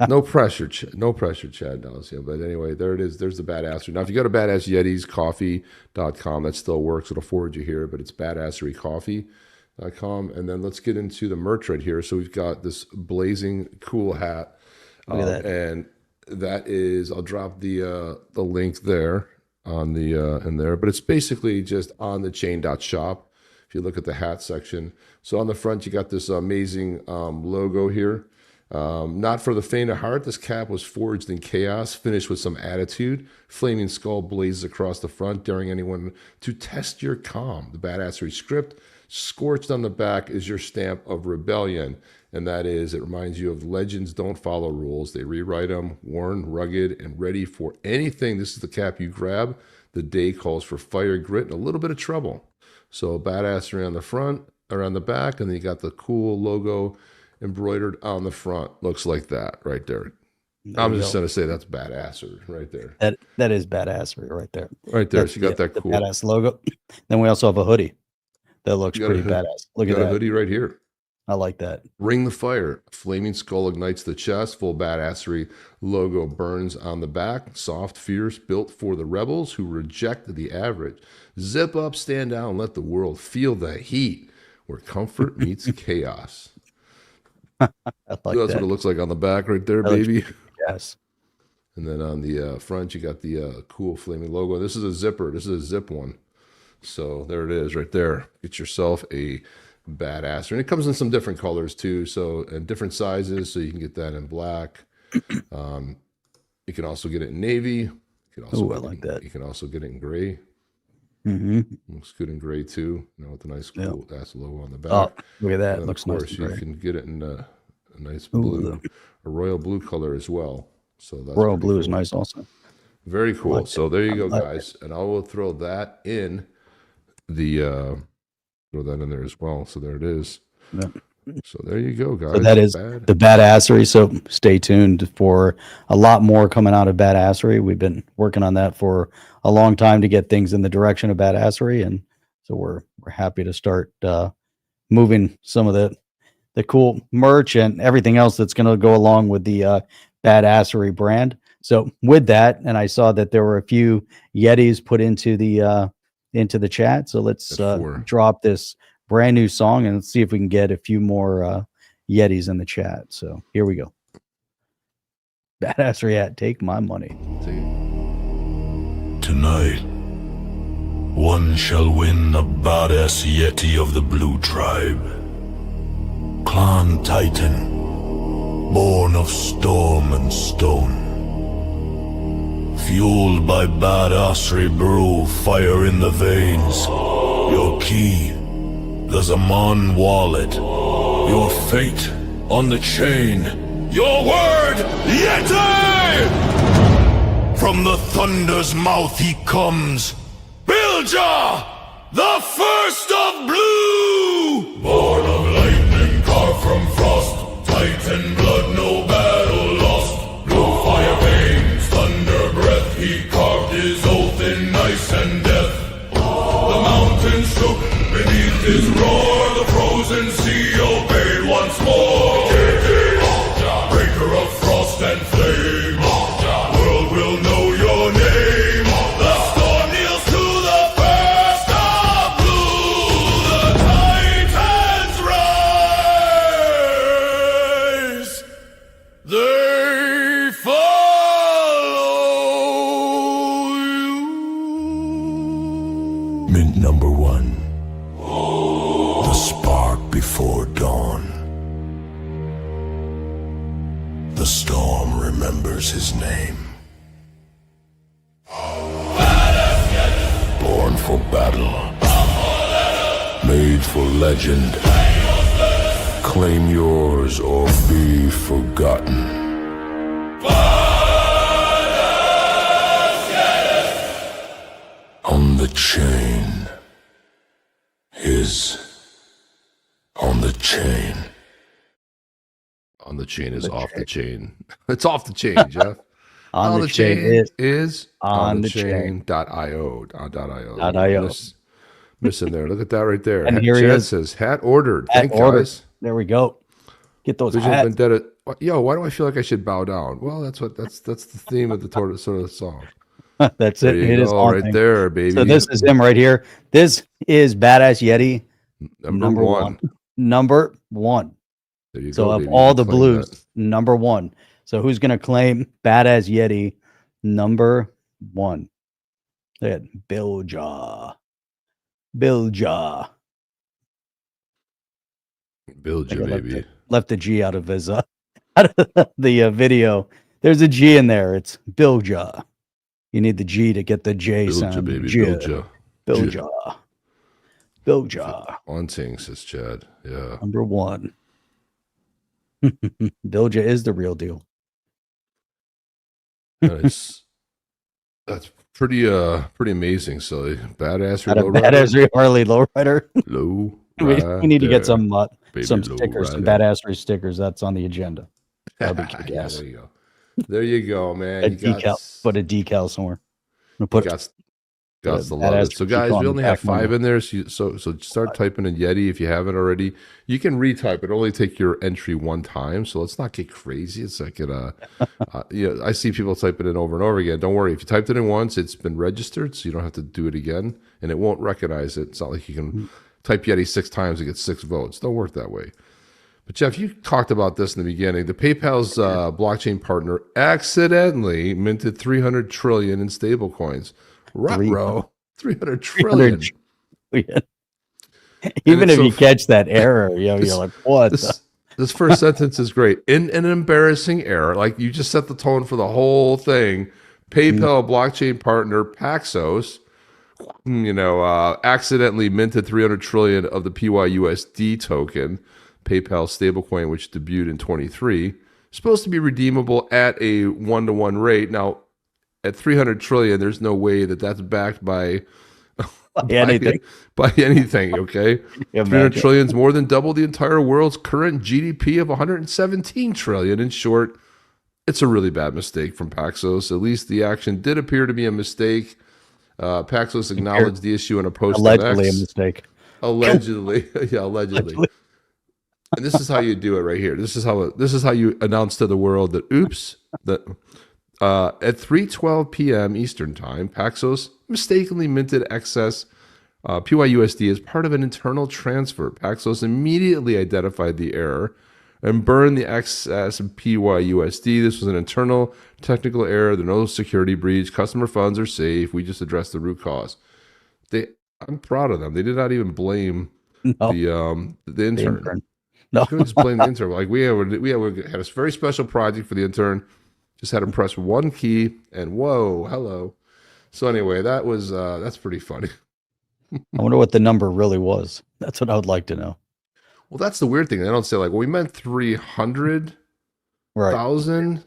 no pressure, Chad knows. Yeah, but anyway, there it is. There's the Badassery. Now, if you go to BadassYetisCoffee.com, that still works. It'll forward you here, but it's BadasseryCoffee.com. And then let's get into the merch right here. So we've got this blazing cool hat. Look at that. And that is, I'll drop the link there on the in there, but it's basically just onthechain.shop. If you look at the hat section, so on the front you got this amazing logo here. Not for the faint of heart. This cap was forged in chaos, finished with some attitude. Flaming skull blazes across the front, daring anyone to test your calm. The Badassery script, scorched on the back, is your stamp of rebellion. And that is, it reminds you of legends don't follow rules. They rewrite them, worn, rugged, and ready for anything. This is the cap you grab. The day calls for fire, grit, and a little bit of trouble. So Badassery on the front, or on the back, and then you got the cool logo embroidered on the front. Looks like that right there. I'm just going to say that's Badassery right there. That is Badassery right there. Right there. That's So you got that cool badass logo. Then we also have a hoodie that looks pretty badass. Look at that. A hoodie right here. I like that. Ring the fire. Flaming skull ignites the chest. Full Badassery logo burns on the back. Soft, fierce, built for the rebels who reject the average. Zip up, stand down, let the world feel the heat where comfort meets chaos. I So like that's what it looks like on the back right there, baby. Yes. And then on the front, you got the cool flaming logo. This is a zipper. This is a zip one. So there it is right there. Get yourself a Badassery. And it comes in some different colors too. So, and different sizes. So you can get that in black. You can also get it in navy. You can also I like that. You can also get it in gray. Looks good in gray too. You know, with the nice cool ass logo on the back. Oh, look at that. And Looks of course, nice. you can get it in a nice blue, a royal blue color as well. So that's royal blue is cool. nice also. Very cool. Like so there you go, like guys. And I will throw that in the throw that in there as well. So there it is. Yeah. So there you go, guys. So that is the Badassery. So stay tuned for a lot more coming out of Badassery. We've been working on that for a long time to get things in the direction of Badassery, and so we're happy to start moving some of the cool merch and everything else that's going to go along with the Badassery brand. So with that, and I saw that there were a few Yetis put into the chat. So let's drop this brand new song and let's see if we can get a few more Yetis in the chat. So here we go. Badassery hat, take my money. Tonight, one shall win the Badass Yeti of the Blue Tribe. Clan Titan, born of storm and stone. Fueled by Badassery brew, fire in the veins. Your key, the Zaman wallet. Your fate on the chain. Your word, Yeti! From the thunder's mouth he comes. Bilja, the first of blue! Born of lightning, carved from frost. Titan blood, no battle lost. Blue fire veins, thunder breath. He carved his oath in ice and death. The mountains shook beneath his roar. The frozen sea obeyed once more. Breaker of frost and flame. World will know your name. The storm kneels to the first of blue. The Titans rise. They follow you. Mint number 1. The spark before dawn. The storm remembers his name. Born for battle. Made for legend. Claim yours or be forgotten. On the chain. His on the chain. On the chain is off the chain. It's off the chain, Jeff. On the chain is on the chain. .io. .io. Missing there. Look at that right there. And here he Chad is. says hat ordered. Hat Thank ordered. guys. There we go. Get those Vision hats. Vendetta. Yo, why do I feel like I should bow down? Well, that's the theme of the sort of the song. That's There it. you It is go, on right thing. there, baby. So this is him right here. This is Badass Yeti number one. Number one. There you So go, of baby. all You the claim blues, that. number one. So who's gonna claim Badass Yeti number one? Look at Bilja. Build you, baby. Left the G out of his out of the video. There's a G in there. It's Bilja. You need the G to get the J Build you, sound. baby. J. Build you. Bilja. On thing, says Chad. Yeah. Number one. Bilja is the real deal. Nice. That's pretty amazing. So Badassery At a lowrider. Badassery Harley lowrider. Low. We need to get some Baby stickers, some lowrider. Badassery stickers. That's on the agenda. That'll be Yeah, kick-ass. there you go. There you go, man. A You got, decal. Put a decal somewhere. I'm you gonna put got to love it. So guys, on we the only have back 5 window. in there. So start typing in Yeti if you haven't already. You can retype it. Only take your entry one time. So let's not get crazy. It's like I see people type it in over and over again. Don't worry. If you typed it in once, it's been registered, so you don't have to do it again, and it won't recognize it. It's not like you can type Yeti 6 times and get 6 votes. Don't work that way. But Jeff, you talked about this in the beginning. The PayPal's blockchain partner accidentally minted 300 trillion in stablecoins. Ruh-roh, 300 trillion. Even if so you catch that error, you're like, what? This first sentence is great. In an embarrassing error, like you just set the tone for the whole thing. PayPal blockchain partner Paxos, accidentally minted 300 trillion of the PYUSD token, PayPal stablecoin, which debuted in 23, supposed to be redeemable at a 1-to-1 rate. Now, at 300 trillion, there's no way that that's backed by anything. By anything, okay? 300 trillion is more than double the entire world's current GDP of 117 trillion. In short, it's a really bad mistake from Paxos. At least the action did appear to be a mistake. Paxos acknowledged the issue in a post. Allegedly a mistake. Allegedly. Yeah, allegedly. And this is how you do it right here. This is how you announce to the world that at 3:12 p.m. Eastern Time, Paxos mistakenly minted excess PYUSD as part of an internal transfer. Paxos immediately identified the error and burned the excess PYUSD. This was an internal technical error. There's no security breach. Customer funds are safe. We just addressed the root cause. I'm proud of them. They did not even blame the intern. No, could just blame the intern. Like we had a very special project for the intern. Just had him press one key and whoa, hello. So anyway, that's pretty funny. I wonder what the number really was. That's what I would like to know. Well, that's the weird thing. They don't say like, well, we meant 300,000,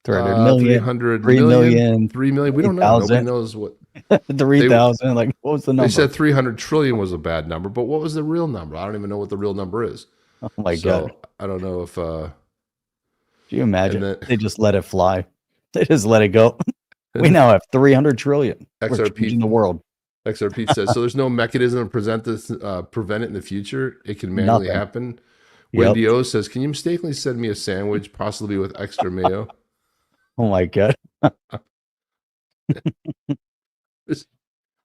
300 million, 300 3 million, 3 million. We don't know. Nobody knows what 3,000. Like, what was the number? They said 300 trillion was a bad number, but what was the real number? I don't even know what the real number is. Oh my God. I don't know if do you imagine they just let it fly? They just let it go. We now have 300 trillion. We're changing the world. XRP says so. There's no mechanism to prevent it in the future. It can manually happen. Wendy O says, "Can you mistakenly send me a sandwich, possibly with extra mayo?" Oh my God!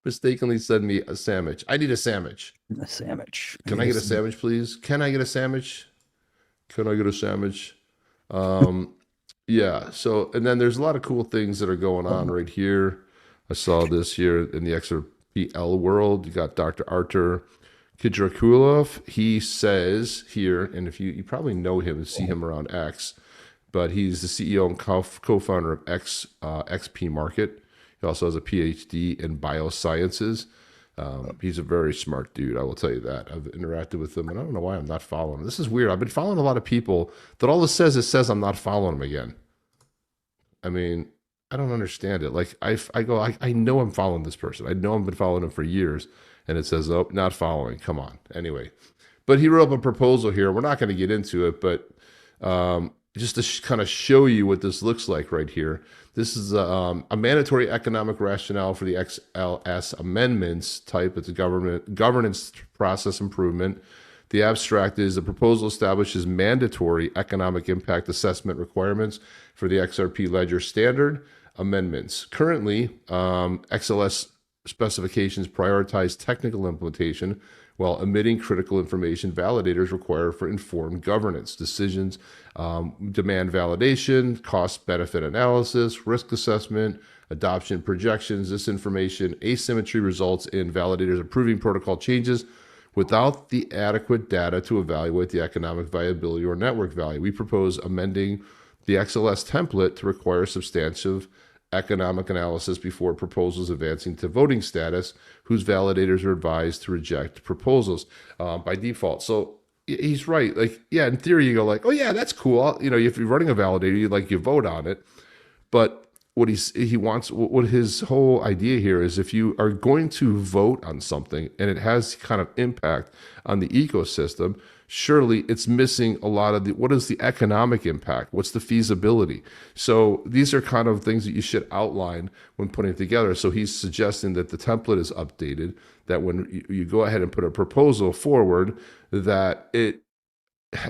Mistakenly send me a sandwich. I need a sandwich. A sandwich. Can I get a sandwich, please? Can I get a sandwich? Can I get a sandwich? Yeah. So, and then there's a lot of cool things that are going on right here. I saw this here in the XRP XRPL world. You got Dr. Artur Kidrakulov. He says here, and if you probably know him and see him around X, but he's the CEO and co-founder of XP Market. He also has a PhD in biosciences. He's a very smart dude, I will tell you that. I've interacted with him, and I don't know why I'm not following him. This is weird. I've been following a lot of people that all it says I'm not following him again. I mean, I don't understand it. Like, I know I'm following this person. I know I've been following him for years, and it says, oh, not following. Come on. Anyway, but he wrote up a proposal here. We're not going to get into it, but just to kind of show you what this looks like right here. This is a mandatory economic rationale for the XLS amendments type. It's a governance process improvement. The abstract is the proposal establishes mandatory economic impact assessment requirements for the XRP ledger standard amendments. Currently, XLS specifications prioritize technical implementation while omitting critical information validators require for informed governance. Decisions demand validation, cost-benefit analysis, risk assessment, adoption projections. This information asymmetry results in validators approving protocol changes without the adequate data to evaluate the economic viability or network value. We propose amending the XLS template to require substantive economic analysis before proposals advancing to voting status, whose validators are advised to reject proposals by default. So he's right. Like, yeah, in theory, you go like, oh yeah, that's cool. You know, if you're running a validator, you vote on it. But what he wants, what his whole idea here is, if you are going to vote on something and it has kind of impact on the ecosystem, surely it's missing a lot of what is the economic impact? What's the feasibility? So these are kind of things that you should outline when putting it together. So he's suggesting that the template is updated, that when you go ahead and put a proposal forward, that it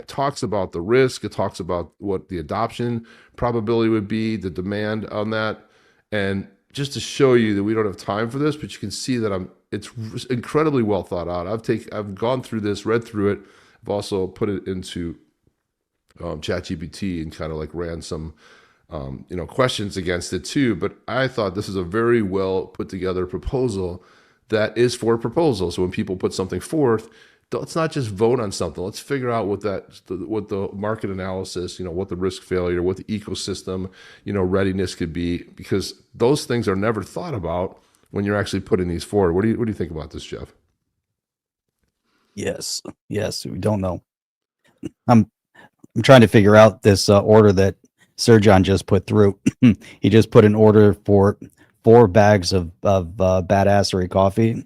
talks about the risk, it talks about what the adoption probability would be, the demand on that. And just to show you that we don't have time for this, but you can see that it's incredibly well thought out. I've gone through this, read through it. I've also put it into ChatGPT and kind of like ran some questions against it too. But I thought this is a very well put together proposal that is for proposals. So when people put something forth, let's not just vote on something. Let's figure out what the market analysis, what the risk failure, what the ecosystem, readiness could be, because those things are never thought about when you're actually putting these forward. What do you think about this, Jeff? Yes, we don't know. I'm trying to figure out this order that Sir John just put through. He just put an order for 4 bags of Badassery coffee,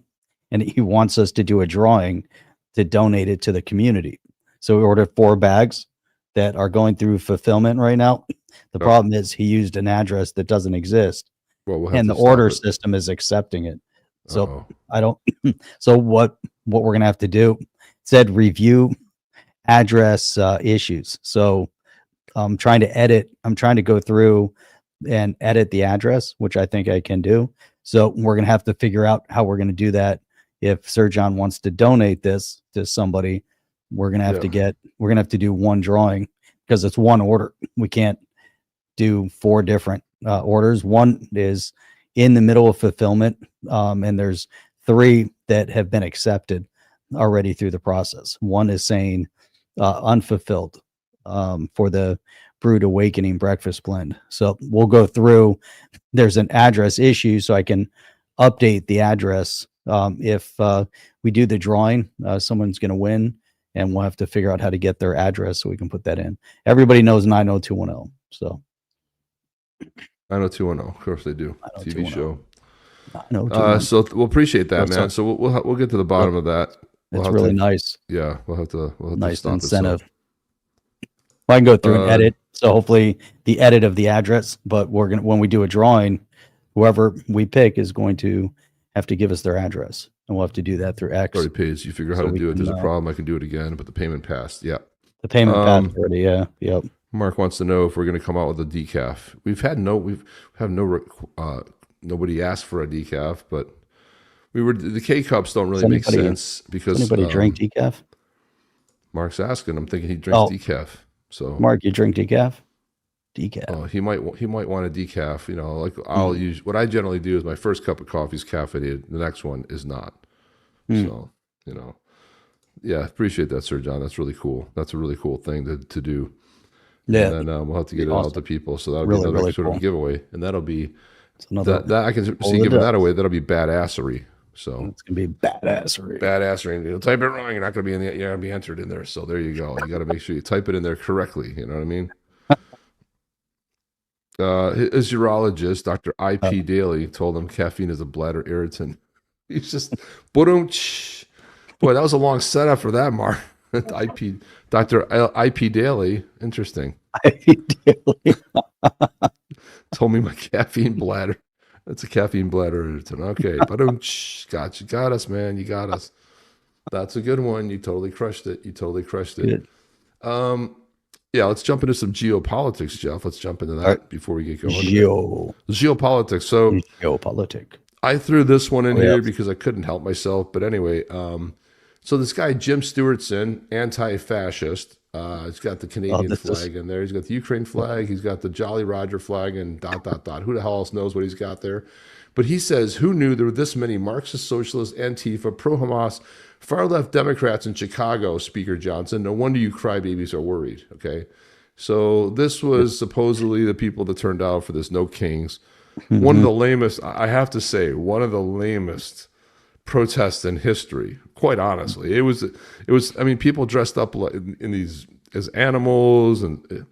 and he wants us to do a drawing to donate it to the community. So we ordered 4 bags that are going through fulfillment right now. The problem is he used an address that doesn't exist, and the order system is accepting it. So I don't. So what we're gonna have to do? It said review address issues. So I'm trying to go through and edit the address, which I think I can do. So we're gonna have to figure out how we're gonna do that. If Sir John wants to donate this to somebody, we're gonna have to do one drawing, because it's one order. We can't do 4 different orders. One is in the middle of fulfillment, and there's 3 that have been accepted already through the process. One is saying unfulfilled for the Brewed Awakening breakfast blend. So we'll go through. There's an address issue, so I can update the address. If we do the drawing, someone's going to win, and we'll have to figure out how to get their address so we can put that in. Everybody knows 90210. So 90210, of course they do. TV show. So we'll appreciate that, man. So we'll get to the bottom of that. It's really nice. Yeah, we'll have to nice incentive. I can go through and edit. So hopefully the edit of the address, but when we do a drawing, whoever we pick is going to have to give us their address, and we'll have to do that through X. Already pays. You figure out how to do it. There's a problem. I can do it again, but the payment passed. Yeah. The payment passed already. Yeah. Yep. Mark wants to know if we're going to come out with a decaf. Nobody asked for a decaf, but the K cups don't really make sense because anybody drink decaf? Mark's asking. I'm thinking he drinks decaf. So Mark, you drink decaf? Decaf. Oh, he might want a decaf. You know, like I'll use what I generally do is my first cup of coffee is caffeinated. The next one is not. So, you know, yeah, appreciate that, Sir John. That's really cool. That's a really cool thing to do. Yeah. And then we'll have to get it out to people. So that'll Really, be another really sort cool. of giveaway, and that'll be another that I can see the giving that dust. away. That'll be badassery. So It's gonna be badassery. badassery. And you'll type it wrong, you're not going to be in the, you're going to be entered in there. So there you go. You got to make sure you type it in there correctly. You know what I mean? His urologist, Dr. IP Daly, told him caffeine is a bladder irritant. He's just, boy, that was a long setup for that, Mark. Dr. IP Daly, interesting. Told me my caffeine bladder. That's a caffeine bladder irritant. Okay, got us, man. You got us. That's a good one. You totally crushed it. Good. Yeah, let's jump into some geopolitics, Jeff. Let's jump into that before we get going. Geopolitics. So Geopolitics. I threw this one in here because I couldn't help myself. But anyway, so this guy, Jim Stewartson, anti-fascist. He's got the Canadian flag in there. He's got the Ukraine flag. He's got the Jolly Roger flag and ... Who the hell else knows what he's got there? But he says, who knew there were this many Marxist, socialist, Antifa, pro-Hamas, far-left Democrats in Chicago, Speaker Johnson? No wonder you crybabies are worried, okay? So this was supposedly the people that turned out for this No Kings. One of the lamest, I have to say, one of the lamest protests in history, quite honestly. It was. I mean, people dressed up in these as animals, and it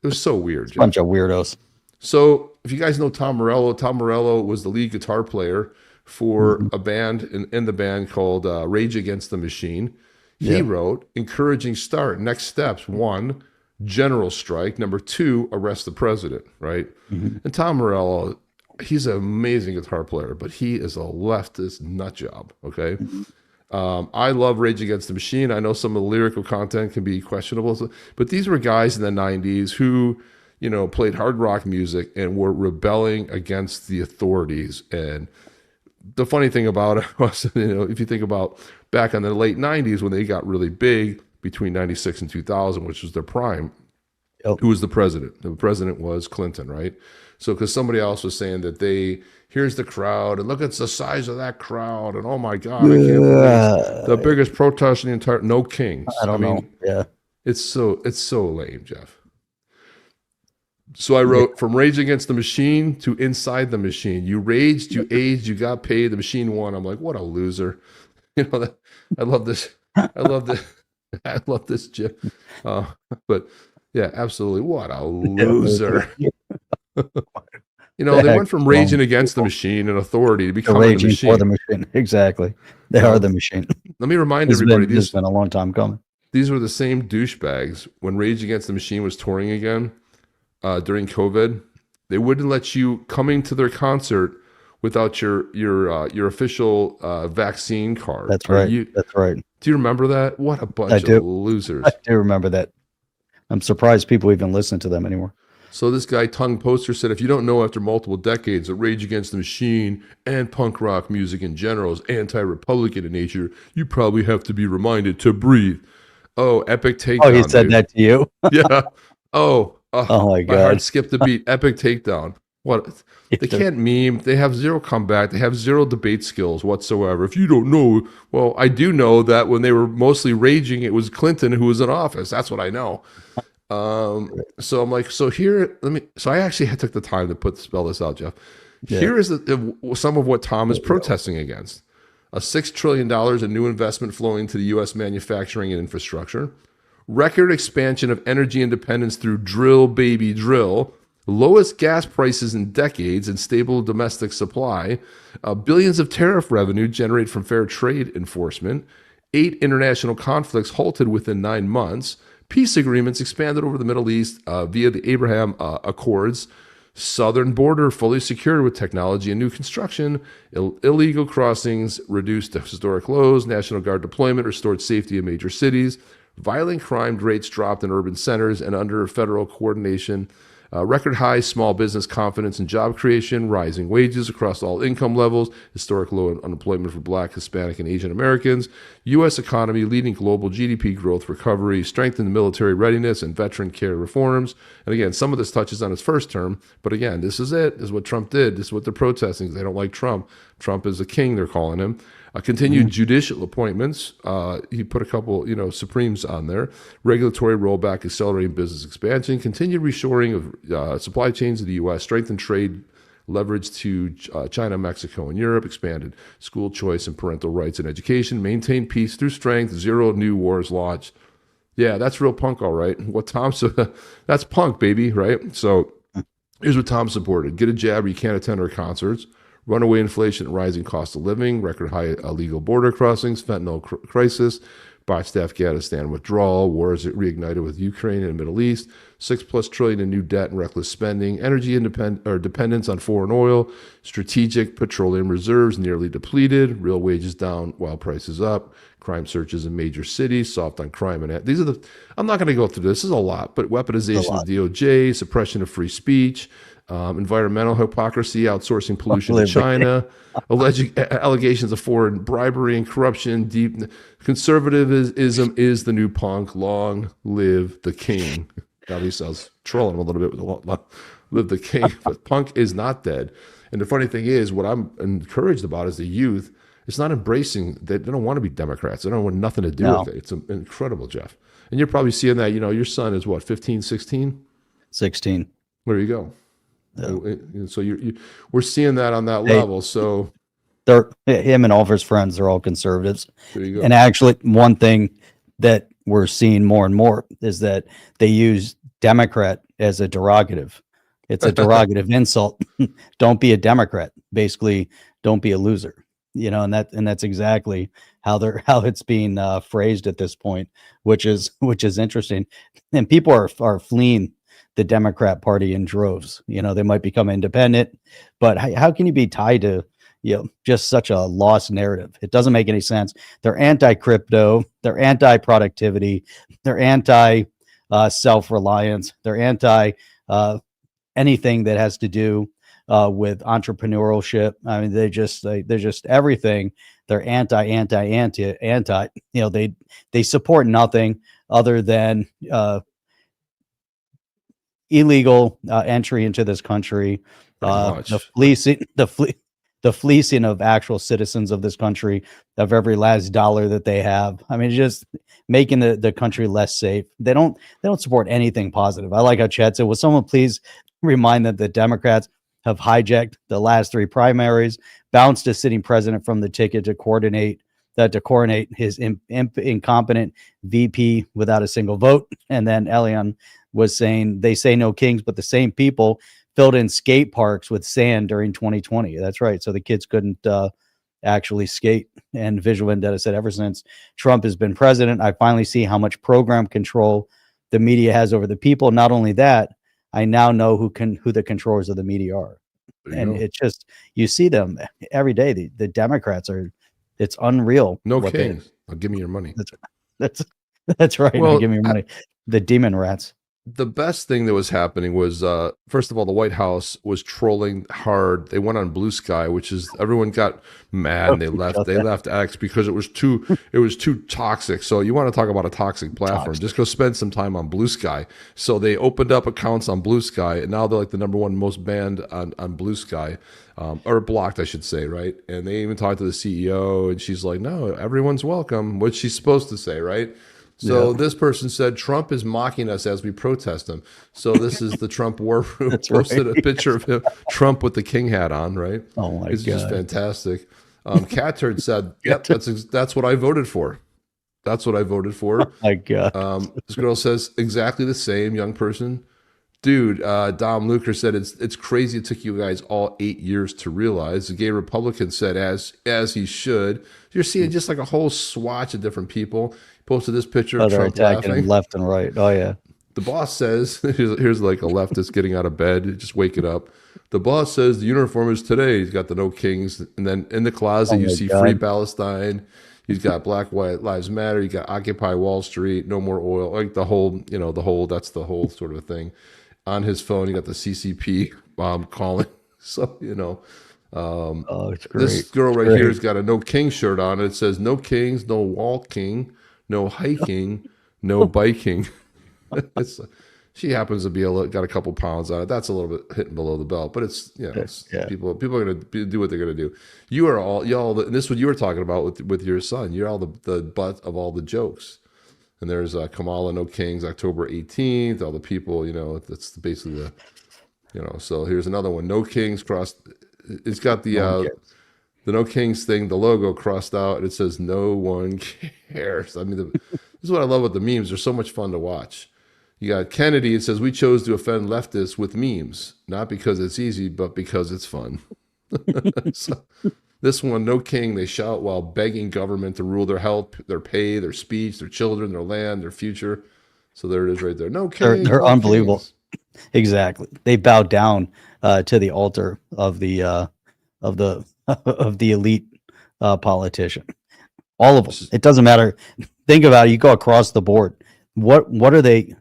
was so weird. Bunch of weirdos. So if you guys know Tom Morello was the lead guitar player for a band in the band called Rage Against the Machine. He wrote, encouraging start, next steps, 1, general strike, number 2, arrest the president, right? And Tom Morello, he's an amazing guitar player, but he is a leftist nut job, okay? I love Rage Against the Machine. I know some of the lyrical content can be questionable, but these were guys in the 90s who, you know, played hard rock music and were rebelling against the authorities. And the funny thing about it was, you know, if you think about back in the late 90s when they got really big between 96 and 2000, which was their prime, who was the president? The president was Clinton, right? So because somebody else was saying that here's the crowd, and look at the size of that crowd, and oh my God, I can't believe the biggest protest in the entire, No Kings. I don't know. Yeah. It's so lame, Jeff. So I wrote, from Rage Against the Machine to Inside the Machine. You raged, you aged, you got paid, the machine won. I'm like, what a loser. You know, I love this. I love this, Jim. But yeah, absolutely. What a loser. You know, they went from raging against the machine and authority to becoming the machine. For the machine. Exactly. They are the machine. Let me remind everybody, this has been a long time coming. These were the same douchebags when Rage Against the Machine was touring again during COVID. They wouldn't let you come into their concert without your official vaccine card. That's right. That's right. Do you remember that? What a bunch of losers. I do remember that. I'm surprised people even listen to them anymore. So this guy, Tongue Poster, said, if you don't know after multiple decades that Rage Against the Machine and punk rock music in general is anti-Republican in nature, you probably have to be reminded to breathe. Oh, epic takedown. Oh, he said that to you? Yeah. Oh my God. My heart skipped a beat. Epic takedown. What? They can't meme. They have zero comeback. They have zero debate skills whatsoever. If you don't know, well, I do know that when they were mostly raging, it was Clinton who was in office. That's what I know. So I'm like, so I actually took the time to spell this out, Jeff. Yeah. Here is some of what Tom is protesting against. A $6 trillion in new investment flowing to the U.S. manufacturing and infrastructure. Record expansion of energy independence through drill, baby, drill. Lowest gas prices in decades and stable domestic supply. Billions of tariff revenue generated from fair trade enforcement. 8 international conflicts halted within 9 months. Peace agreements expanded over the Middle East via the Abraham Accords. Southern border fully secured with technology and new construction. Illegal crossings reduced to historic lows. National Guard deployment restored safety in major cities. Violent crime rates dropped in urban centers and under federal coordination. Record high small business confidence and job creation, rising wages across all income levels, historic low unemployment for Black, Hispanic, and Asian Americans, U.S. economy leading global GDP growth recovery, strengthened military readiness, and veteran care reforms. And again, some of this touches on his first term, but again, this is it. This is what Trump did. This is what they're protesting. They don't like Trump. Trump is a king, they're calling him. Continued judicial appointments. He put a couple, Supremes on there. Regulatory rollback, accelerating business expansion. Continued reshoring of supply chains in the U.S. Strengthened trade leverage to China, Mexico, and Europe. Expanded school choice and parental rights in education. Maintained peace through strength. Zero new wars launched. Yeah, that's real punk, all right. What Tom said, that's punk, baby, right? So here's what Tom supported. Get a jab or you can't attend our concerts. Runaway inflation and rising cost of living, record high illegal border crossings, fentanyl crisis, botched Afghanistan withdrawal, wars reignited with Ukraine and the Middle East, $6+ trillion in new debt and reckless spending, energy dependence on foreign oil, strategic petroleum reserves nearly depleted, real wages down while prices up, crime surges in major cities, soft on crime and these are the. I'm not going to go through this. This is a lot, but weaponization of DOJ, suppression of free speech. Environmental hypocrisy, outsourcing pollution to China, alleged allegations of foreign bribery and corruption, deep conservatism is the new punk. Long live the king. At least I was trolling him a little bit with live the king, but punk is not dead. And the funny thing is, what I'm encouraged about is the youth. It's not embracing. They don't want to be Democrats. They don't want nothing to do with it. It's incredible, Jeff. And you're probably seeing that. Your son is what, 15, 16? 16. There you go. Yeah. So we're seeing that on that level. So him and all of his friends are all conservatives. There you go. And actually, one thing that we're seeing more and more is that they use Democrat as a derogative. It's a derogative insult. Don't be a Democrat. Basically, don't be a loser. And that's exactly how it's being phrased at this point, which is interesting. And people are fleeing the Democrat Party in droves. They might become independent, but how can you be tied to just such a lost narrative? It doesn't make any sense. They're anti-crypto, they're anti-productivity, they're anti self-reliance, they're anti anything that has to do with entrepreneurship. I mean, they're just everything. They're anti. They support nothing other than illegal entry into this country, the fleecing of actual citizens of this country of every last dollar that they have. I mean, just making the country less safe. They don't support anything positive. I like how Chet said, will someone please remind them that Democrats have hijacked the last 3 primaries, bounced a sitting president from the ticket to coronate his incompetent VP without a single vote. And then Elian was saying, they say no kings, but the same people filled in skate parks with sand during 2020. That's right. So the kids couldn't actually skate. And Visual Vendetta said, ever since Trump has been president, I finally see how much program control the media has over the people. Not only that, I now know who the controllers of the media are. And it's just, you see them every day. The Democrats it's unreal. No kings. Give me your money. That's right. Well, give me your money. The demon rats. The best thing that was happening was, first of all, the White House was trolling hard. They went on Blue Sky, which is everyone got mad and they left. They left X because it was too toxic. So you want to talk about a toxic platform? Just go spend some time on Blue Sky. So they opened up accounts on Blue Sky, and now they're like the #1 most banned on Blue Sky, or blocked, I should say, right? And they even talked to the CEO, and she's like, "No, everyone's welcome." What she's supposed to say, right? So this person said, Trump is mocking us as we protest him. So this is the Trump war room. Posted a picture of him, Trump with the king hat on, right? Oh my It's God. just fantastic. Cat Turd said, yep, that's what I voted for. That's what I voted for. My God. This girl says exactly the same, young person. Dude, Dom Luker said, it's crazy it took you guys all 8 years to realize. The gay Republican said, as he should. You're seeing just like a whole swatch of different people. Posted this picture of They're Trump attacking laughing. him left and right. Oh yeah. The boss says, here's like a leftist getting out of bed, just waking up. The boss says the uniform is today. He's got the no kings. And then in the closet, you see Free Palestine. He's got Black White Lives Matter. You got Occupy Wall Street, no more oil. Like the whole, that's the whole sort of thing. on his phone. You got the CCP calling. So, Oh, it's great. this girl It's right great. here has got a no king shirt on. It says no kings, no walking, no hiking, no biking. It's she happens to be got a couple pounds on it. That's a little bit hitting below the belt, but it's people are going to do what they're going to do. You are y'all. And this is what you were talking about with your son. You're all the butt of all the jokes. And there's Kamala No Kings October 18th. All the people, that's basically the So here's another one. No Kings crossed. It's got the No Kings thing, the logo crossed out, and it says no one cares. I mean, this is what I love with the memes. They're so much fun to watch. You got Kennedy. It says we chose to offend leftists with memes, not because it's easy, but because it's fun. So, this one, no king. They shout while begging government to rule their health, their pay, their speech, their children, their land, their future. So there it is, right there. No king. They're no unbelievable. kings. Exactly. They bow down to the altar of the of the elite politician. All of them. It doesn't matter. Think about it. You go across the board. What are they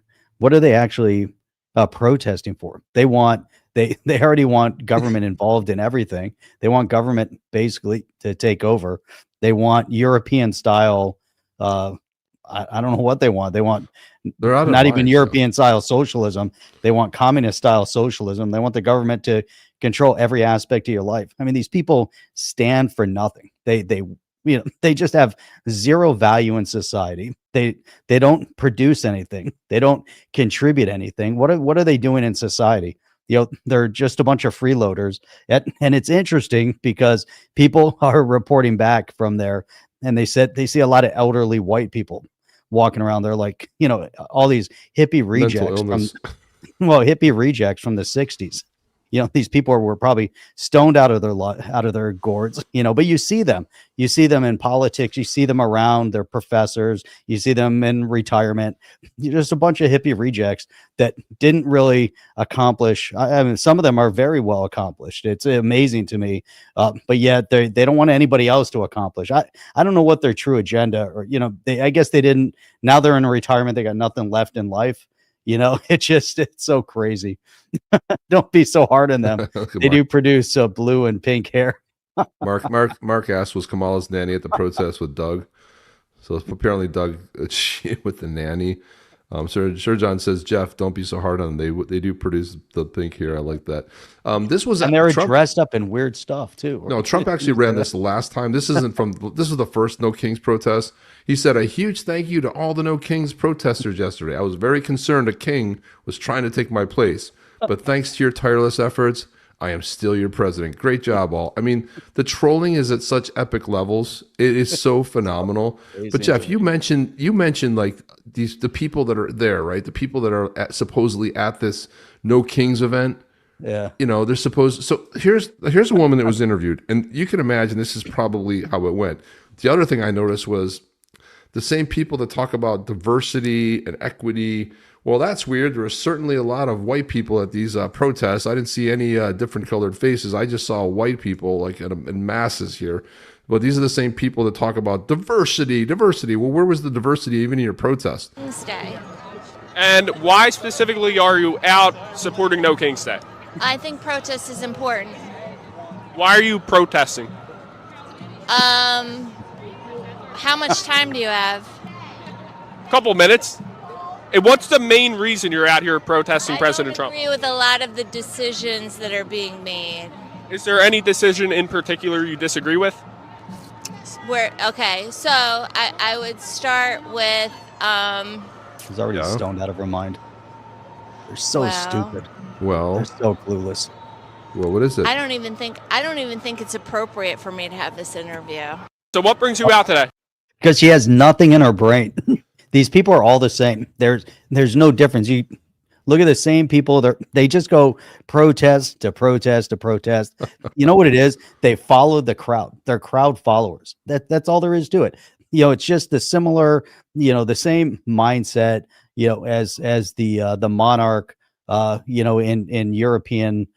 actually protesting for? They already want government involved in everything. They want government basically to take over. They want European style. I don't know what they want. They want not even European style socialism. They want communist style socialism. They want the government to control every aspect of your life. I mean, these people stand for nothing. They just have zero value in society. They don't produce anything. They don't contribute anything. What are they doing in society? They're just a bunch of freeloaders. And it's interesting because people are reporting back from there, and they said they see a lot of elderly white people walking around. They're like, all these hippie rejects from the 60s. These people were probably stoned out of their gourds, but you see them in politics. You see them around. They're professors. You see them in retirement. You're just a bunch of hippie rejects that didn't really accomplish. I mean, some of them are very well accomplished. It's amazing to me. But yet they don't want anybody else to accomplish. I don't know what their true agenda, or, I guess they didn't. Now they're in retirement. They got nothing left in life. It's so crazy. Don't be so hard on them. They do produce blue and pink hair. Mark asked, was Kamala's nanny at the protest with Doug? So apparently Doug with the nanny. Sir John says, Jeff, don't be so hard on them. They do produce the pink hair. I like that. This was and they're dressed up in weird stuff too. No, Trump actually ran this the last time. This isn't this was the first No Kings protest. He said, a huge thank you to all the No Kings protesters yesterday. I was very concerned a king was trying to take my place, but thanks to your tireless efforts, I am still your president. Great job, all. I mean, the trolling is at such epic levels. It is so phenomenal. But Jeff, you mentioned like the people that are there, right? The people that are supposedly at this No Kings event. Yeah. They're supposed. So here's a woman that was interviewed, and you can imagine this is probably how it went. The other thing I noticed was the same people that talk about diversity and equity. Well, that's weird. There are certainly a lot of white people at these protests. I didn't see any different colored faces. I just saw white people like in masses here. But these are the same people that talk about diversity. Well, where was the diversity even in your protest? King's Day. And why specifically are you out supporting No King's Day? I think protest is important. Why are you protesting? How much time do you have? A couple minutes. And what's the main reason you're out here protesting President Trump? I agree with a lot of the decisions that are being made. Is there any decision in particular you disagree with? Okay, so I would start with She's already stoned out of her mind. They're so stupid. Well, they're so clueless. Well, what is it? I don't even think it's appropriate for me to have this interview. So what brings you out today? Because she has nothing in her brain. These people are all the same. There's no difference. You look at the same people. They just go protest to protest to protest. You know what it is? They follow the crowd. They're crowd followers. That's all there is to it. It's just the similar, the same mindset, as the monarch, in European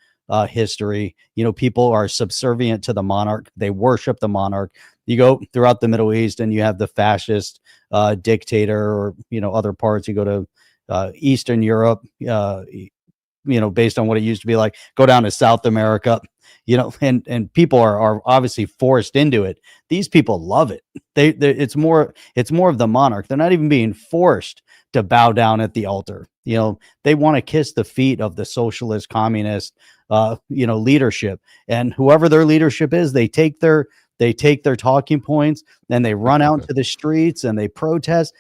history. People are subservient to the monarch. They worship the monarch. You go throughout the Middle East and you have the fascist dictator, or other parts. You go to Eastern Europe, based on what it used to be like. Go down to South America, and people are obviously forced into it. These people love it. It's more of the monarch. They're not even being forced to bow down at the altar. They want to kiss the feet of the socialist, communist, leadership, and whoever their leadership is, they take their talking points and they run out into the streets and they protest.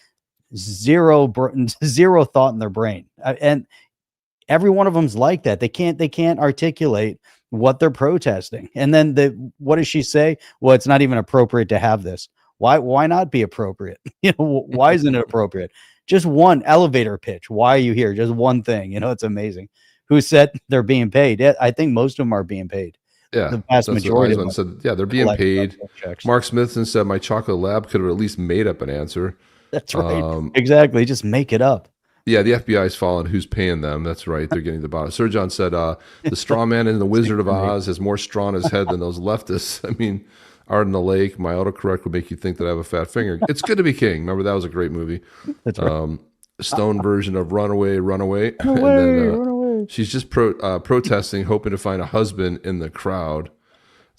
Zero thought in their brain, and every one of them's like that. They can't articulate what they're protesting. And then what does she say? Well, it's not even appropriate to have this. Why not be appropriate? Why isn't it appropriate? Just one elevator pitch. Why are you here? Just one thing. It's amazing. Who said they're being paid? I think most of them are being paid. Yeah, the vast majority of them said, yeah, they're being paid. Mark Smithson said my chocolate lab could have at least made up an answer. That's right. Exactly. Just make it up. Yeah, the FBI is following who's paying them. That's right. They're getting the bottom. Sir John said, the straw man in the Wizard of Oz has more straw in his head than those leftists. I mean, Art in the Lake, my autocorrect would make you think that I have a fat finger. It's Good to Be King. Remember, that was a great movie. That's right. Stone version of Runaway. And then she's just protesting, hoping to find a husband in the crowd.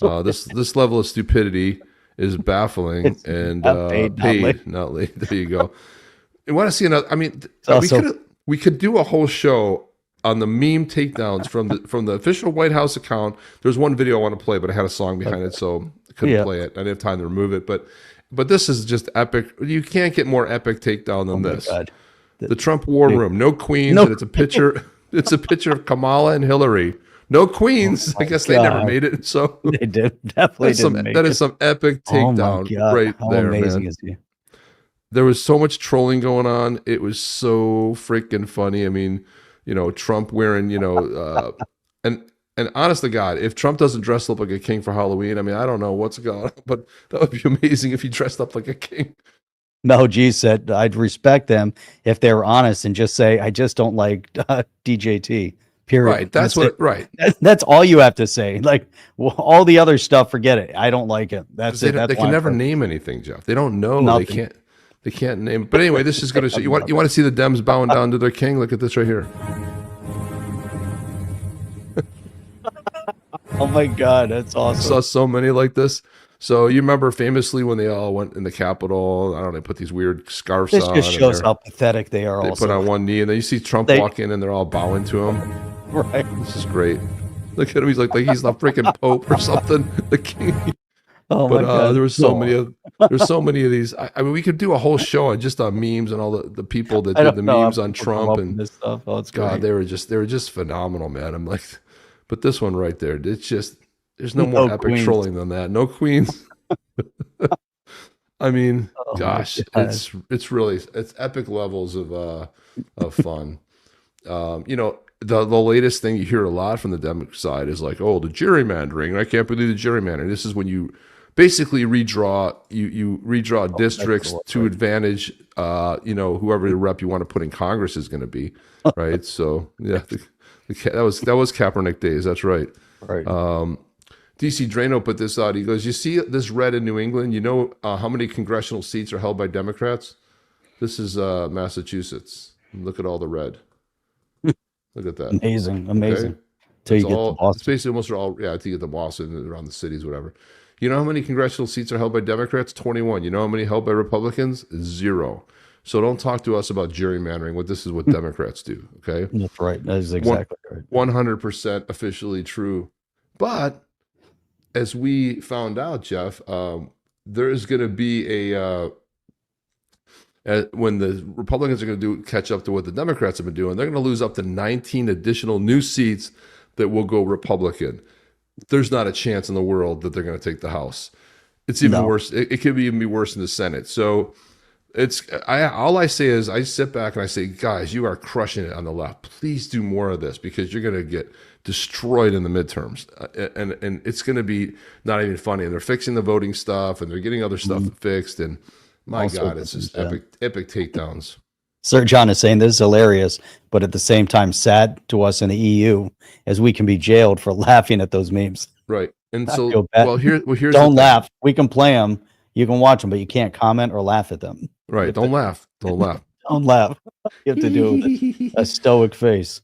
This level of stupidity is baffling and paid, not late. There you go. You want to see another? I mean, we could do a whole show on the meme takedowns from the official White House account. There's one video I want to play, but I had a song behind it, so I couldn't play it. I didn't have time to remove it, but this is just epic. You can't get more epic takedown than this. God. The Trump War Room, no queens, and it's a picture. It's a picture of Kamala and Hillary. No queens. I guess they never made it. So they definitely didn't. That is some epic takedown right there, amazing man. Is he? There was so much trolling going on. It was so freaking funny. I mean, Trump wearing, and honest to God, if Trump doesn't dress up like a king for Halloween, I mean, I don't know what's going on, but that would be amazing if he dressed up like a king. Mel G said, I'd respect them if they were honest and just say, I just don't like DJT. Period. Right. That's all you have to say. Like, all the other stuff, forget it. I don't like it. That's it. They can never name anything, Jeff. They don't know. Nothing. They can't name. But anyway, this is going to. You want to see the Dems bowing down to their king? Look at this right here. Oh my God, that's awesome. I saw so many like this. So you remember famously when they all went in the Capitol? I don't know. They put these weird scarves on. This just shows how pathetic they are. They put on one knee, and then you see Trump walk in, and they're all bowing to him. Right. This is great. Look at him. He's like he's the freaking Pope or something. The king. Oh my God. There was so many of these. I mean, we could do a whole show just on memes and all the people that did the memes on Trump and this stuff. Oh, it's God, they were just phenomenal, man. I'm like, but this one right there, it's just there's no more epic queens. Trolling than that. No queens. I mean, gosh, it's really epic levels of fun. The latest thing you hear a lot from the Democrat side is like, oh, the gerrymandering. I can't believe the gerrymandering. This is when you basically redraw districts to advantage whoever the rep you want to put in Congress is going to be, right? So yeah, that was Kaepernick days. That's right. Right. DC Drano put this out. He goes, you see this red in New England? You know how many congressional seats are held by Democrats? This is Massachusetts. Look at all the red. Look at that. Amazing. Okay? Till you get to Boston. It's basically almost all, until you get to Boston, around the cities, whatever. You know how many congressional seats are held by Democrats? 21. You know how many held by Republicans? 0. So don't talk to us about gerrymandering. This is what Democrats do, okay? That's right. That is exactly right. 100% officially true. But as we found out, Jeff, there is going to be when the Republicans are going to catch up to what the Democrats have been doing, they're going to lose up to 19 additional new seats that will go Republican. There's not a chance in the world that they're going to take the House. It's even worse. It could even be worse in the Senate. So all I say is I sit back and I say, guys, you are crushing it on the left. Please do more of this because you're going to get destroyed in the midterms. And it's going to be not even funny. And they're fixing the voting stuff and they're getting other stuff fixed. And my God, it's just epic takedowns. Sir John is saying this is hilarious, but at the same time sad to us in the EU as we can be jailed for laughing at those memes. Right. And so, here's don't laugh. We can play them. You can watch them, but you can't comment or laugh at them. Right. Don't laugh. Don't laugh. Don't laugh. You have to do it with a stoic face.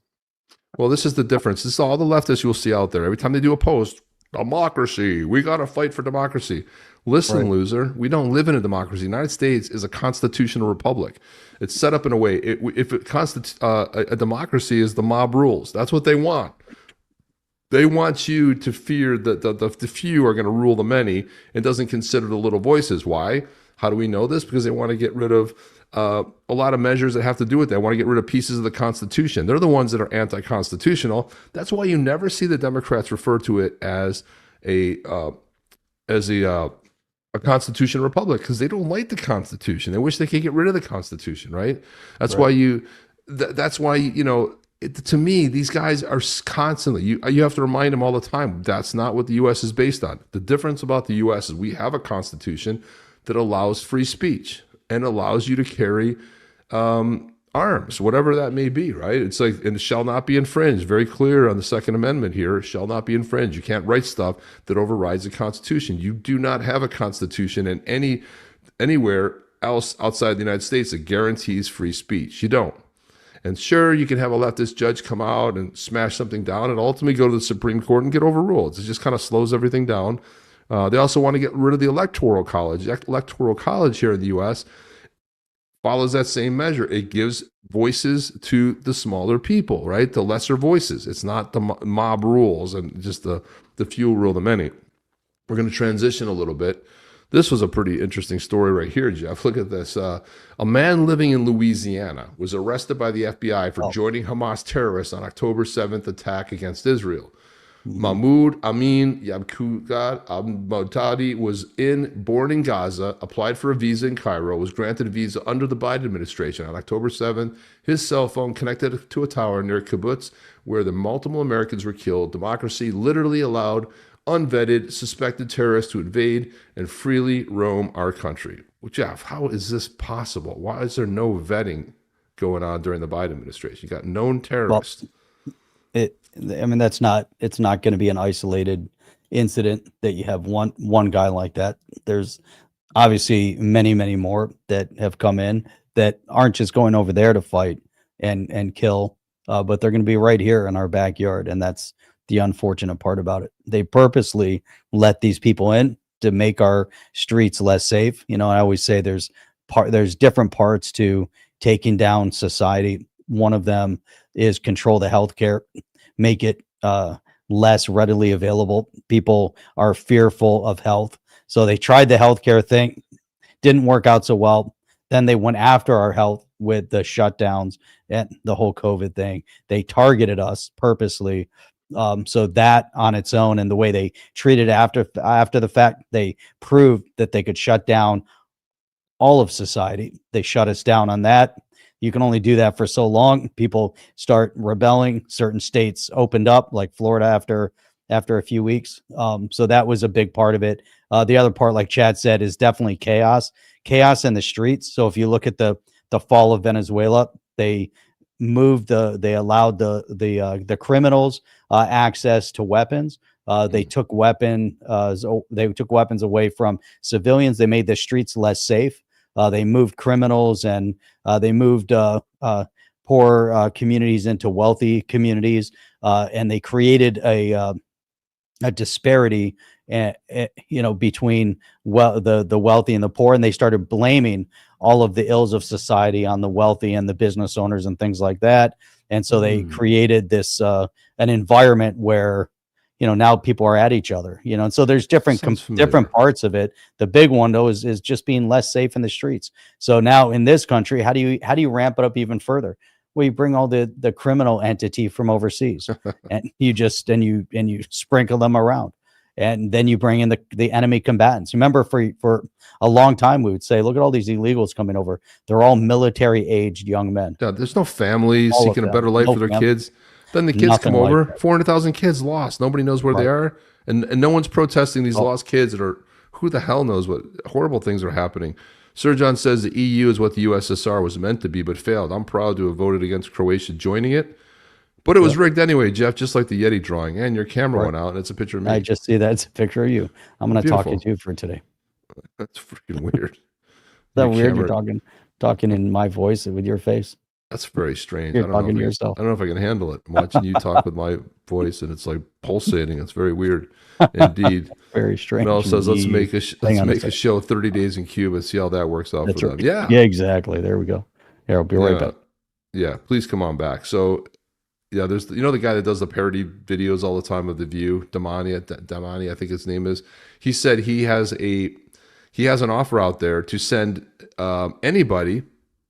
Well, this is the difference. This is all the leftists you'll see out there. Every time they do a post, democracy, we got to fight for democracy. Listen, Right. loser, we don't live in a democracy. The United States is a constitutional republic. It's set up in a way, if it constitutes a democracy is the mob rules. That's what they want. They want you to fear that the few are going to rule the many and doesn't consider the little voices. Why? How do we know this? Because they want to get rid of a lot of measures that have to do with that. They want to get rid of pieces of the Constitution. They're the ones that are anti-constitutional. That's why you never see the Democrats refer to it as a constitutional republic, because they don't like the Constitution. They wish they could get rid of the Constitution, right? That's why to me, these guys are constantly, you have to remind them all the time, that's not what the U.S. is based on. The difference about the U.S. is we have a constitution that allows free speech and allows you to carry arms, whatever that may be, right? It's like, and it shall not be infringed. Very clear on the Second Amendment here, shall not be infringed. You can't write stuff that overrides the Constitution. You do not have a constitution in anywhere else outside the United States that guarantees free speech. You don't. And sure, you can have a leftist judge come out and smash something down and ultimately go to the Supreme Court and get overruled. It just kind of slows everything down. They also want to get rid of the Electoral College. The Electoral College here in the U.S. follows that same measure. It gives voices to the smaller people, right? The lesser voices. It's not the mob rules and just the few rule the many. We're going to transition a little bit. This was a pretty interesting story right here, Jeff. Look at this. A man living in Louisiana was arrested by the FBI for joining Hamas terrorists on October 7th attack against Israel. Mahmoud Amin Yabkugat Al-Motadi was born in Gaza, applied for a visa in Cairo, was granted a visa under the Biden administration. On October 7th, his cell phone connected to a tower near kibbutz where the multiple Americans were killed. Democracy literally allowed unvetted, suspected terrorists to invade and freely roam our country. Well, Jeff, how is this possible? Why is there no vetting going on during the Biden administration? You got known terrorists. Well, it's not going to be an isolated incident that you have one guy like that. There's obviously many, many more that have come in that aren't just going over there to fight and kill, but they're going to be right here in our backyard. And that's the unfortunate part about it. They purposely let these people in to make our streets less safe. I always say there's different parts to taking down society. One of them is control the healthcare, make it less readily available. People are fearful of health. So they tried the healthcare thing, didn't work out so well. Then they went after our health with the shutdowns and the whole COVID thing. They targeted us purposely. So that on its own and the way they treated after the fact, they proved that they could shut down all of society. They shut us down on that. You can only do that for so long. People start rebelling. Certain states opened up, like Florida, after a few weeks. So that was a big part of it. The other part, like Chad said, is definitely chaos in the streets. So if you look at the fall of Venezuela, they allowed the criminals access to weapons. They took weapons away from civilians. They made the streets less safe. They moved criminals and they moved poor communities into wealthy communities, and they created a disparity, between the wealthy and the poor, and they started blaming all of the ills of society on the wealthy and the business owners and things like that. And so they created this an environment where now people are at each other, and so there's different parts of it. The big one though is just being less safe in the streets. So now in this country, how do you ramp it up even further? Well, you bring all the criminal entity from overseas and you sprinkle them around, and then you bring in the enemy combatants. Remember, for a long time we would say, look at all these illegals coming over. They're all military aged young men. Yeah, there's no families seeking a better life for their kids. Then the kids come over, 400,000 kids lost. Nobody knows where they are. And no one's protesting these lost kids who the hell knows what horrible things are happening. Sir John says the EU is what the USSR was meant to be, but failed. I'm proud to have voted against Croatia joining it. But it was rigged anyway, Jeff, just like the Yeti drawing. And your camera went out, and it's a picture of me. I just see that. It's a picture of you. I'm going to talk to you for today. That's freaking weird. Is that weird? You're talking in my voice with your face. That's very strange. You're talking to yourself. I don't know if I can handle it. I'm watching you talk with my voice, and it's like pulsating. It's very weird, indeed. Very strange. Mel says, "Let's make a show 30 days in Cuba. See how that works out for them." Yeah, yeah, exactly. There we go. Yeah, I'll be right back. Yeah, please come on back. So, yeah, there's the guy that does the parody videos all the time of The View, Damani, I think his name is. He said he has an offer out there to send anybody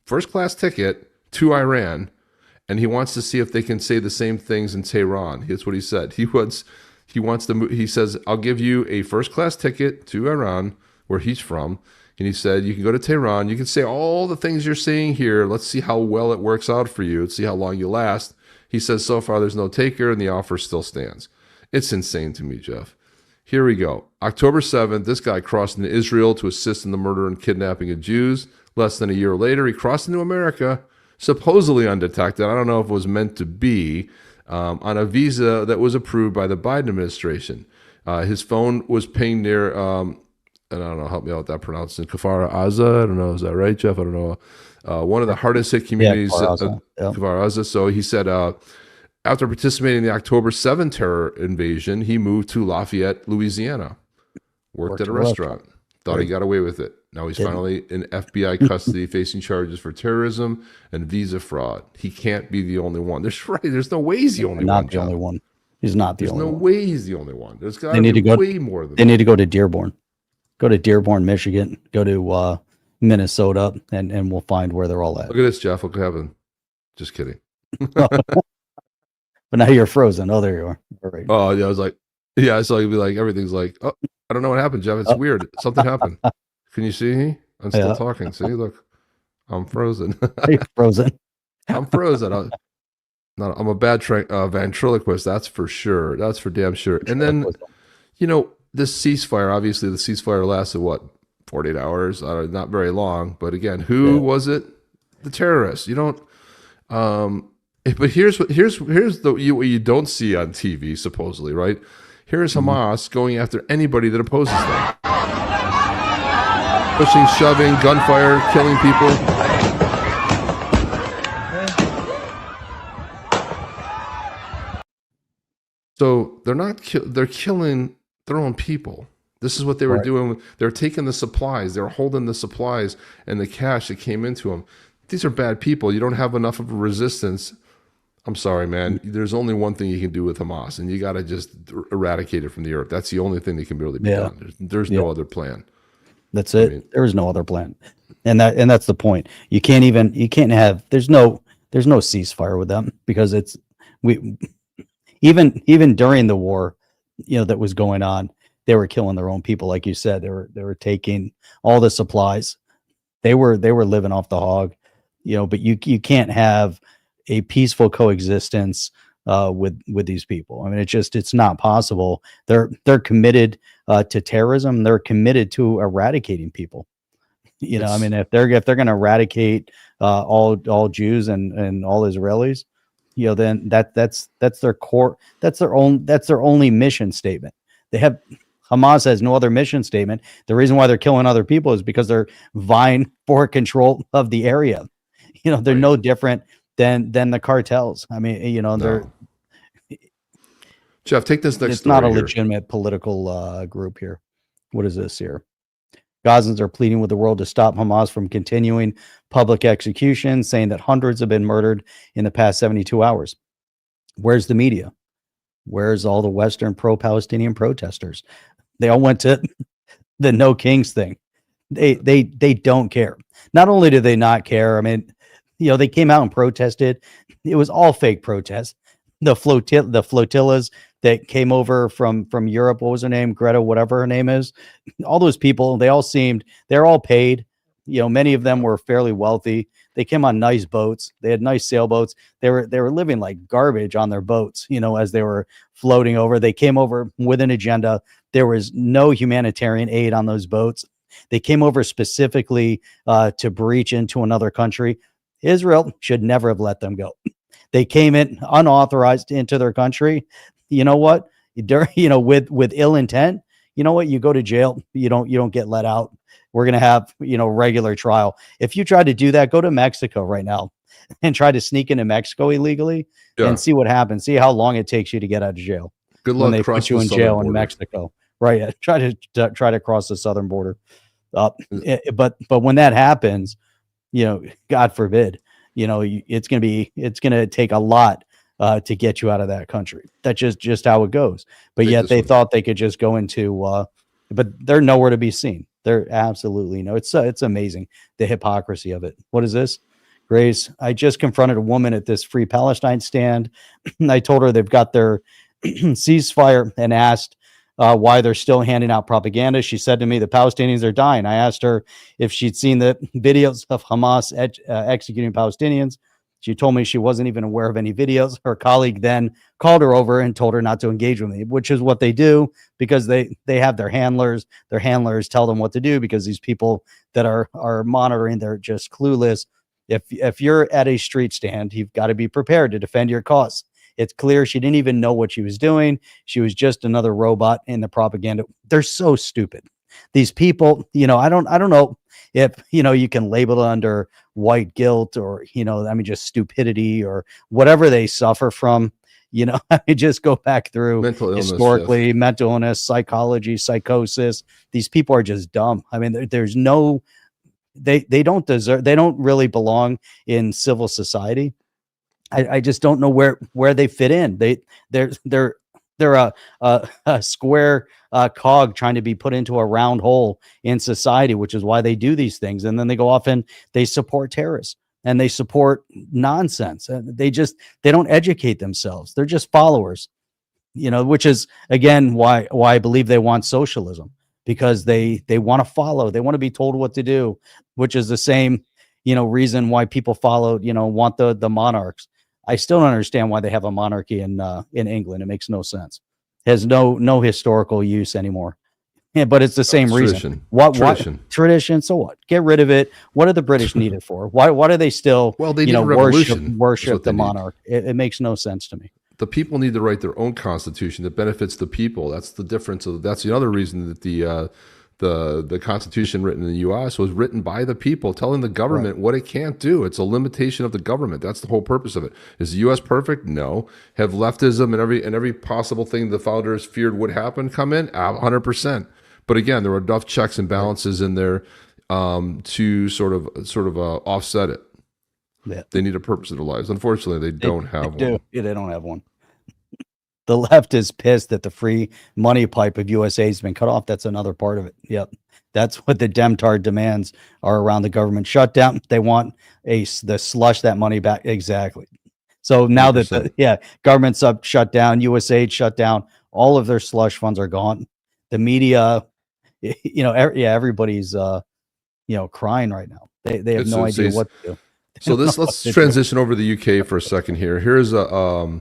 first class ticket to Iran, and he wants to see if they can say the same things in Tehran. Here's what he said. He says, "I'll give you a first class ticket to Iran, where he's from." And he said, "You can go to Tehran. You can say all the things you're saying here. Let's see how well it works out for you. Let's see how long you last." He says, "So far, there's no taker, and the offer still stands." It's insane to me, Jeff. Here we go. October 7th, this guy crossed into Israel to assist in the murder and kidnapping of Jews. Less than a year later, he crossed into America, supposedly undetected. I don't know if it was meant to be, on a visa that was approved by the Biden administration. His phone was pinged near... and I don't know, help me out with that pronouncing, Kfar Aza. I don't know, is that right, Jeff? I don't know. One of the hardest hit communities, Kfar Aza. So he said, after participating in the October 7 terror invasion, he moved to Lafayette, Louisiana. Worked at a restaurant. Thought he got away with it. Now he's finally in FBI custody, facing charges for terrorism and visa fraud. He can't be the only one. There's no way he's the only one. Not the only one. He's not the only one. There's no way he's the only one. There's got to be way more than that. They need to go to Dearborn. Go to Dearborn, Michigan. Go to Minnesota, and we'll find where they're all at. Look at this, Jeff. Look what happened. Just kidding. But now you're frozen. Oh, there you are. All right. Oh, yeah. I was like, yeah. So you'd be like, everything's like, oh, I don't know what happened, Jeff. It's weird. Something happened. Can you see me? I'm still talking. See, look, I'm frozen. You're frozen. I'm frozen. I'm a bad ventriloquist. That's for sure. That's for damn sure. And then, this ceasefire, obviously the ceasefire lasted, 48 hours? Not very long. But again, who was it? The terrorists. You don't, but here's what you don't see on TV, supposedly, right? Here's Hamas going after anybody that opposes them. Pushing, shoving, gunfire, killing people. So they're killing their own people. This is what they were doing. They're taking the supplies. They're holding the supplies and the cash that came into them. These are bad people. You don't have enough of a resistance. I'm sorry, man. There's only one thing you can do with Hamas, and you got to just eradicate it from the earth. That's the only thing that can really be done. There's no other plan. That's it. I mean, there is no other plan, and that's the point. There's no ceasefire with them, because even during the war, that was going on, they were killing their own people, like you said. They were taking all the supplies. They were living off the hog, But you can't have a peaceful coexistence with these people. I mean, it's not possible. They're committed to terrorism. They're committed to eradicating people. I mean, if they're going to eradicate all Jews and all Israelis, then that's their core. That's their only mission statement. Hamas has no other mission statement. The reason why they're killing other people is because they're vying for control of the area. They're no different than the cartels. I mean, they're. Jeff, take this next. It's not a legitimate political group here. What is this here? Gazans are pleading with the world to stop Hamas from continuing public executions, saying that hundreds have been murdered in the past 72 hours. Where's the media? Where's all the Western pro-Palestinian protesters? They all went to the No Kings thing. They don't care. Not only do they not care, I mean, they came out and protested. It was all fake protests. The flotillas that came over from Europe, what was her name? Greta, whatever her name is. All those people, they're all paid. Many of them were fairly wealthy. They came on nice boats. They had nice sailboats. They were living like garbage on their boats, as they were floating over. They came over with an agenda. There was no humanitarian aid on those boats. They came over specifically to breach into another country. Israel should never have let them go. They came in unauthorized into their country. You know what? With ill intent. you know what? You go to jail. You don't get let out. We're going to have, regular trial. If you try to do that, go to Mexico right now and try to sneak into Mexico illegally and see what happens. See how long it takes you to get out of jail. Good luck when they put you in jail in Mexico. Right. Yeah. Try to cross the southern border. But when that happens, God forbid, it's going to take a lot to get you out of that country. That's just how it goes. But yet they thought they could just go into, but they're nowhere to be seen. They're absolutely it's amazing, the hypocrisy of it. What is this? Grace, I just confronted a woman at this Free Palestine stand. I told her they've got their ceasefire and asked why they're still handing out propaganda. She said to me, the Palestinians are dying. I asked her if she'd seen the videos of Hamas executing Palestinians. She told me she wasn't even aware of any videos. Her colleague then called her over and told her not to engage with me, which is what they do because they have their handlers. Their handlers tell them what to do because these people that are monitoring, they're just clueless. If you're at a street stand, you've got to be prepared to defend your cause. It's clear she didn't even know what she was doing. She was just another robot in the propaganda. They're so stupid. These people, I don't know if, you can label it under white guilt or, just stupidity or whatever they suffer from, just go back through mental illness, psychology, psychosis. These people are just dumb. I mean, there's no, they don't deserve, they don't really belong in civil society. I just don't know where they fit in. They're a square cog trying to be put into a round hole in society, which is why they do these things. And then they go off and they support terrorists and they support nonsense. They don't educate themselves. They're just followers, which is again why I believe they want socialism, because they want to follow. They want to be told what to do, which is the same reason why people follow, want the monarchs. I still don't understand why they have a monarchy in England. It makes no sense. It has no historical use anymore. Yeah, but it's the same reason. Tradition? So what? Get rid of it. What do the British need it for? Why do they still worship the monarch? It makes no sense to me. The people need to write their own constitution that benefits the people. That's the difference. That's the other reason that the Constitution written in the U.S. was written by the people, telling the government what it can't do. It's a limitation of the government. That's the whole purpose of it. Is the U.S. perfect? No. Have leftism and every possible thing the founders feared would happen come in? 100%. But again, there were enough checks and balances in there to sort of offset it. Yeah. They need a purpose in their lives. Unfortunately, they don't have one. Yeah, they don't have one. The left is pissed that the free money pipe of USA has been cut off. That's another part of it. Yep. That's what the Demtard demands are around the government shutdown. They want the slush that money back. Exactly. So now 100%. That government's shut down, USA shut down, all of their slush funds are gone. The media, everybody's crying right now. They have no idea what to do. So let's transition over to the UK for a second here. Here's a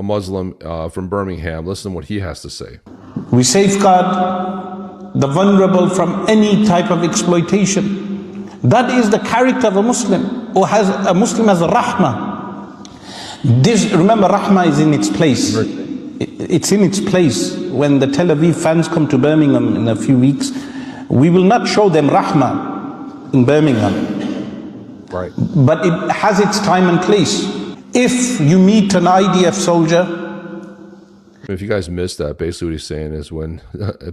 Muslim from Birmingham. Listen to what he has to say. We safeguard the vulnerable from any type of exploitation. That is the character of a Muslim, or has a Muslim as a rahmah. Remember, rahmah is in its place. It's in its place. When the Tel Aviv fans come to Birmingham in a few weeks, we will not show them rahmah in Birmingham. Right. But it has its time and place. If you meet an IDF soldier, if you guys missed that, basically what he's saying is when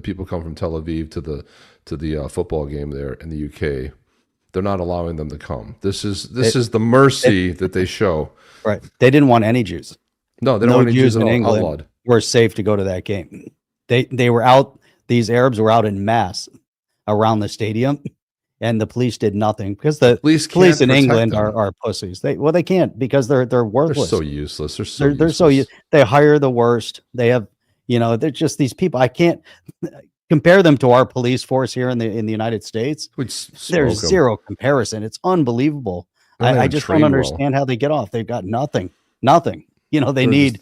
people come from Tel Aviv to the football game there in the UK, they're not allowing them to come. This is the mercy that they show. Right. They didn't want any Jews. No, they don't want any Jews in England. Outlawed. Were safe to go to that game. They were out. These Arabs were out in mass around the stadium. And the police did nothing because the police in England are pussies. They can't because they're worthless. They're so useless. They hire the worst. They have, they're just these people. I can't compare them to our police force here in the United States. There's zero comparison. It's unbelievable. I just don't understand how they get off. They've got nothing. They need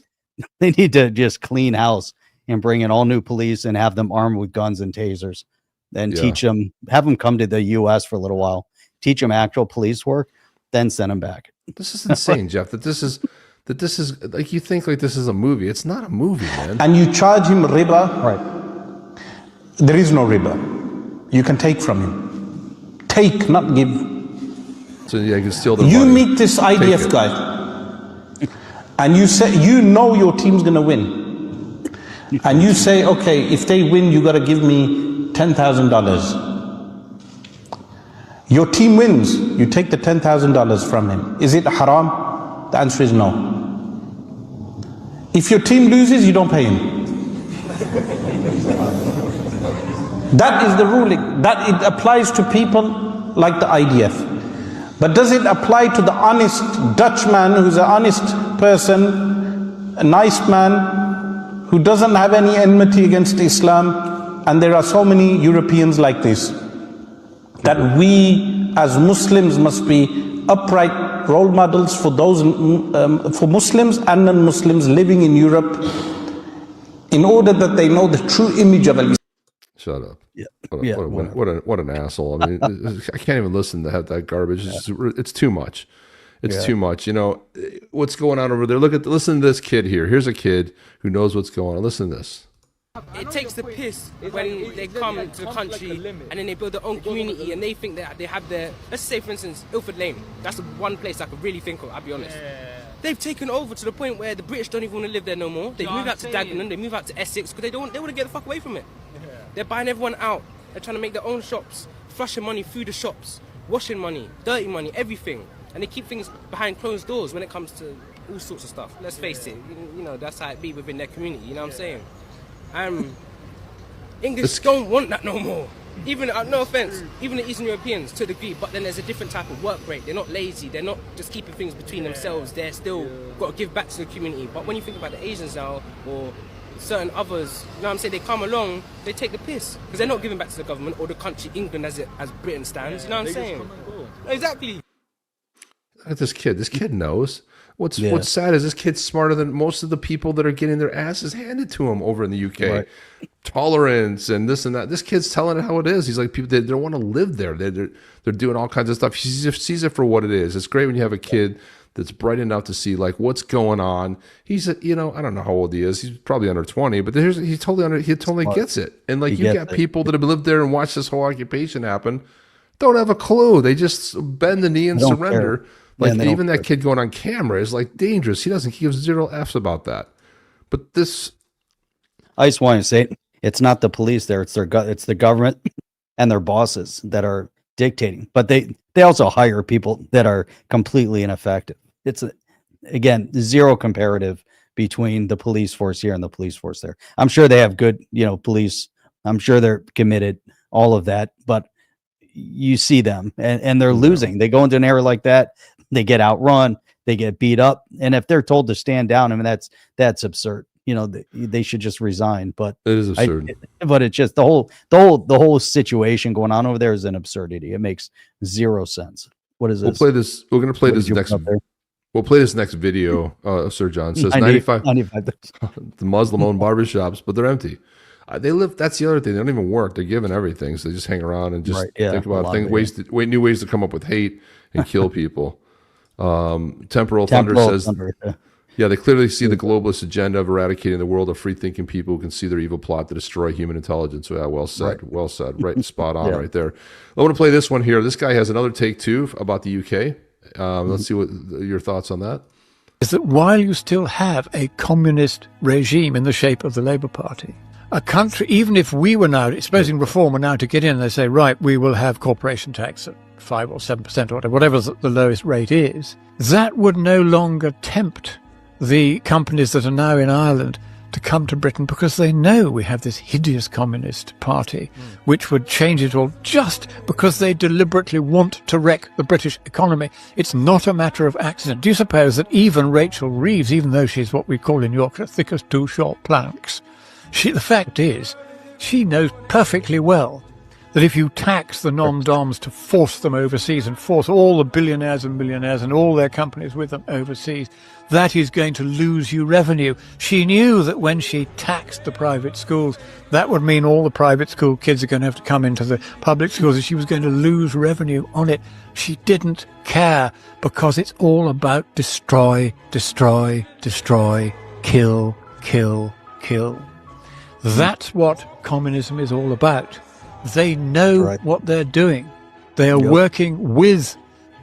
to just clean house and bring in all new police and have them armed with guns and tasers. And teach them, have them come to the U.S. for a little while, teach them actual police work, then send them back. This is insane, Jeff. That this that this is like, you think like this is a movie. It's not a movie, man. And you charge him riba. Right. There is no riba. You can take from him. Take, not give. So yeah, you can steal the You money. meet this IDF guy, and you say, you know your team's gonna win. And you say, okay, if they win, you gotta give me $10,000. Your team wins, you take the $10,000 from him. Is it haram? The answer is no. If your team loses, you don't pay him. That is the ruling. That it applies to people like the IDF. But does it apply to the honest Dutchman who's an honest person, a nice man, who doesn't have any enmity against Islam? And there are so many Europeans like this, that we as Muslims must be upright role models for those, for Muslims and non-Muslims living in Europe, in order that they know the true image of Islam. Shut up. Yeah. What an asshole. I mean, I can't even listen to that garbage. It's too much. It's too much. You know, what's going on over there? Listen to this kid here. Here's a kid who knows what's going on. Listen to this. It takes the piss when they come to the country and then they build their own community and they think that they have their, let's say for instance, Ilford Lane. That's the one place I could really think of, I'll be honest. They've taken over to the point where the British don't even want to live there no more. They move out to Dagenham, they move out to Essex because they want to get the fuck away from it. They're buying everyone out. They're trying to make their own shops, flushing money through the shops, washing money, dirty money, everything. And they keep things behind closed doors when it comes to all sorts of stuff. Let's face it, you know, that's how it be within their community, you know what I'm saying? English don't want that no more. Even, no offense, even the Eastern Europeans to a degree, but then there's a different type of work rate. They're not lazy, they're not just keeping things between themselves, they're still got to give back to the community. But when you think about the Asians now, or certain others, you know what I'm saying, they come along, they take the piss, because they're not giving back to the government or the country, England as Britain stands, you know what I'm saying? Exactly. Look at this kid. This kid knows. What's sad is this kid's smarter than most of the people that are getting their asses handed to them over in the UK. Right. Tolerance and this and that. This kid's telling it how it is. He's like, people, they don't want to live there. They're doing all kinds of stuff. He sees it for what it is. It's great when you have a kid that's bright enough to see like what's going on. He's you know, I don't know how old he is. He's probably under 20, but he totally gets it. And like you got people that have lived there and watched this whole occupation happen, don't have a clue. They just bend the knee and surrender. Care. Like even that kid going on camera is like dangerous. He gives zero F's about that. But this, I just want to say it's not the police there. It's the government and their bosses that are dictating. But they also hire people that are completely ineffective. It's again zero comparative between the police force here and the police force there. I'm sure they have good, you know, police. I'm sure they're committed, all of that. But you see them and they're losing. They go into an area like that. They get outrun, they get beat up, and if they're told to stand down, I mean that's absurd. You know, they should just resign. But it is absurd. But it's just the whole situation going on over there is an absurdity. It makes zero sense. What is this? We'll play this. We're going to play this next. We'll play this next video. Sir John says 95. The Muslim-owned barbershops, but they're empty. They live. That's the other thing. They don't even work. They're given everything, so they just hang around and just think about new ways to come up with hate and kill people. Temporal Thunder says, they clearly see the globalist agenda of eradicating the world of free-thinking people who can see their evil plot to destroy human intelligence. So, yeah, well said. Right. Well said. Right, spot on right there. I want to play this one here. This guy has another take, too, about the UK. Let's see what your thoughts on that. Is that while you still have a communist regime in the shape of the Labour Party, a country, even if we were now, supposing reform were now to get in, they say, right, we will have corporation tax at 5 or 7% or whatever the lowest rate is, that would no longer tempt the companies that are now in Ireland to come to Britain because they know we have this hideous communist party which would change it all just because they deliberately want to wreck the British economy. It's not a matter of accident. Do you suppose that even Rachel Reeves, even though she's what we call in Yorkshire thick as 2 short planks, the fact is she knows perfectly well that if you tax the non-DOMs to force them overseas and force all the billionaires and millionaires and all their companies with them overseas, that is going to lose you revenue. She knew that when she taxed the private schools, that would mean all the private school kids are going to have to come into the public schools, and she was going to lose revenue on it. She didn't care, because it's all about destroy, destroy, destroy, kill, kill, kill. That's what communism is all about. They know what they're doing. They are working with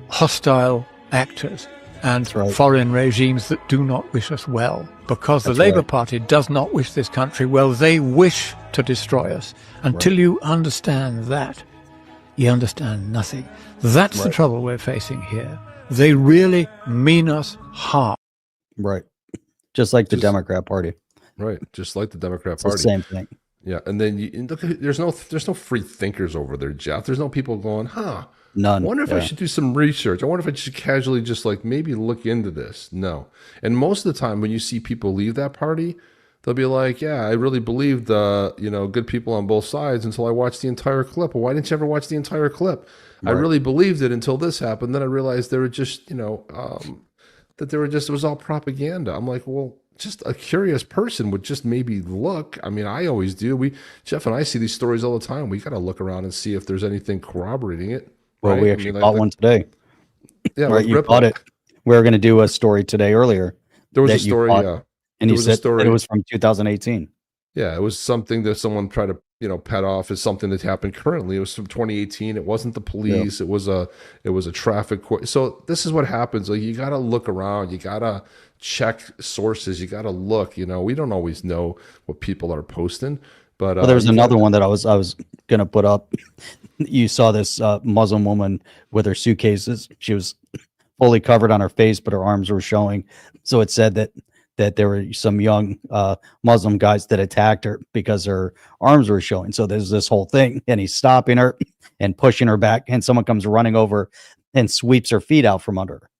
hostile actors and foreign regimes that do not wish us well. Because the Labour Party does not wish this country well. They wish to destroy us. Until you understand that, you understand nothing. That's the trouble we're facing here. They really mean us harm. Right. Just like the Democrat Party. Right. Just like the Democrat It's Party. the same thing. Yeah. And then and look, there's no free thinkers over there, Jeff. There's no people going, None. I wonder if I should do some research. I wonder if I should casually just like maybe look into this. No. And most of the time when you see people leave that party, they'll be like, yeah, I really believed good people on both sides until I watched the entire clip. Well, why didn't you ever watch the entire clip? I really believed it until this happened. Then I realized they were just, that they were just, it was all propaganda. I'm like, well, just a curious person would just maybe look. I mean, I always do. Jeff and I see these stories all the time. We got to look around and see if there's anything corroborating it. Well, we actually bought one today. Yeah, right. You bought it. We were going to do a story today earlier. There was a story, and you said it was from 2018. Yeah, it was something that someone tried to, pet off as something that happened currently. It was from 2018. It wasn't the police. It was a traffic court. So this is what happens. Like, you got to look around. You got to check sources. You got to look. We don't always know what people are posting. But there was another one that I was going to put up. You saw this Muslim woman with her suitcases. She was fully covered on her face, but her arms were showing. So it said that there were some young Muslim guys that attacked her because her arms were showing. So there's this whole thing, and he's stopping her and pushing her back, and someone comes running over and sweeps her feet out from under her.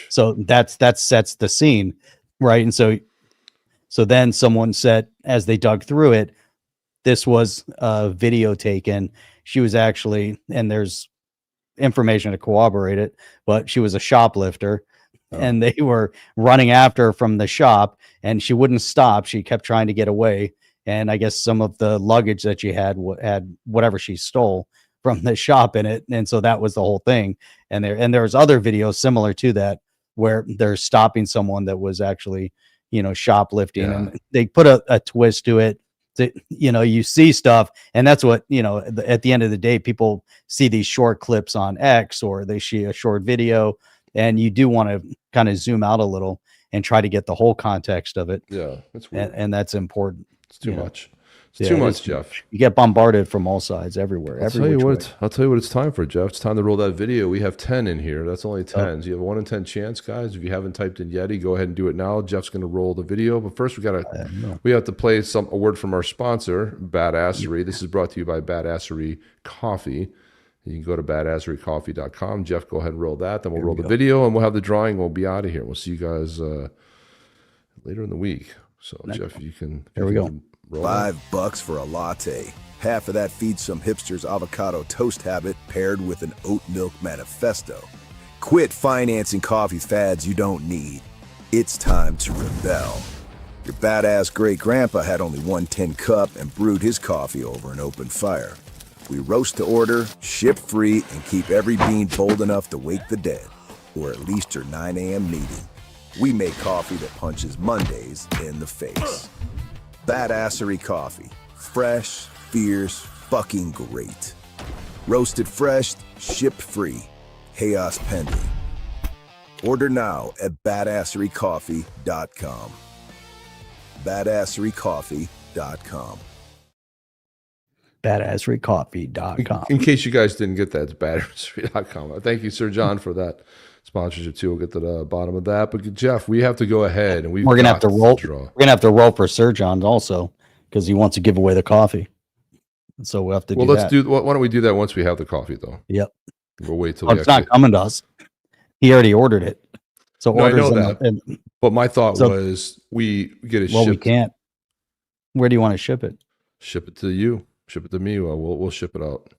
So that sets the scene, right? And so then someone said, as they dug through it, this was a video taken. She was actually, and there's information to corroborate it, but she was a shoplifter. And they were running after her from the shop, and she wouldn't stop. She kept trying to get away. And I guess some of the luggage that she had whatever she stole from the shop in it. And so that was the whole thing. And there was other videos similar to that where they're stopping someone that was actually, shoplifting. Yeah. And they put a twist to it. You see stuff, and that's what, at the end of the day, people see these short clips on X, or they see a short video. And you do want to kind of zoom out a little and try to get the whole context of it. Yeah, that's weird. And that's important. It's too much. It's too much, Jeff. You get bombarded from all sides, everywhere. I'll tell you what it's time for, Jeff. It's time to roll that video. We have 10 in here. That's only 10. So you have a 1 in 10 chance, guys. If you haven't typed in Yeti, go ahead and do it now. Jeff's going to roll the video. But first, we have to play a word from our sponsor, Badassery. This is brought to you by Badassery Coffee. You can go to badasserycoffee.com. Jeff, go ahead and roll that. Then we'll roll the video, and we'll have the drawing. We'll be out of here. We'll see you guys later in the week. So, Jeff, you can. Here we go. $5 for a latte. Half of that feeds some hipster's avocado toast habit paired with an oat milk manifesto. Quit financing coffee fads you don't need. It's time to rebel. Your badass great-grandpa had only one tin cup and brewed his coffee over an open fire. We roast to order, ship free, and keep every bean bold enough to wake the dead, or at least your 9 a.m. meeting. We make coffee that punches Mondays in the face. Badassery Coffee. Fresh, fierce, fucking great. Roasted fresh, shipped free. Chaos pending. Order now at badasserycoffee.com. Badasserycoffee.com. Badasserycoffee.com. In case you guys didn't get that, it's badassery.com. Thank you, Sir John, for that sponsorship too. We'll get to the bottom of that. But Jeff, we have to go ahead, and we're gonna have to roll. We're gonna have to roll for Sir John also, because he wants to give away the coffee. So we'll have to. Why don't we do that once we have the coffee, though? Yep. We'll wait till it's not coming to us. He already ordered it. So I know that. But my thought was we get it. Well, we can't. Where do you want to ship it? Ship it to you. Ship it to me. We'll ship it out.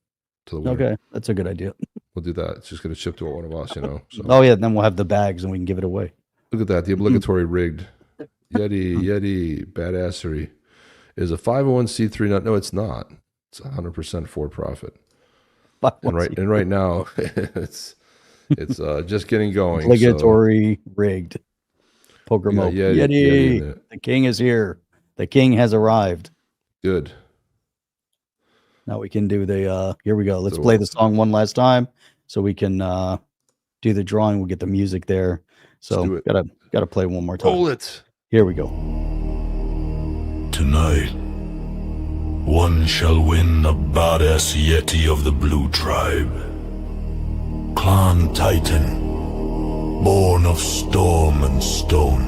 to the winner. Okay, that's a good idea. We'll do that. It's just going to ship to one of us, you know. So. Oh yeah, then we'll have the bags and we can give it away. Look at that. The obligatory rigged Yeti Badassery is a 501c3. No, it's not. It's 100% for profit. And right now it's just getting going. Obligatory rigged. Poker mode. Yeti. The king is here. The king has arrived. Good. Now we can do the here we go. Let's play the song one last time so we can do the drawing. We'll get the music there. So gotta play one more time. Roll it. Here we go. Tonight, one shall win the Badass Yeti of the Blue Tribe. Clan Titan, born of storm and stone.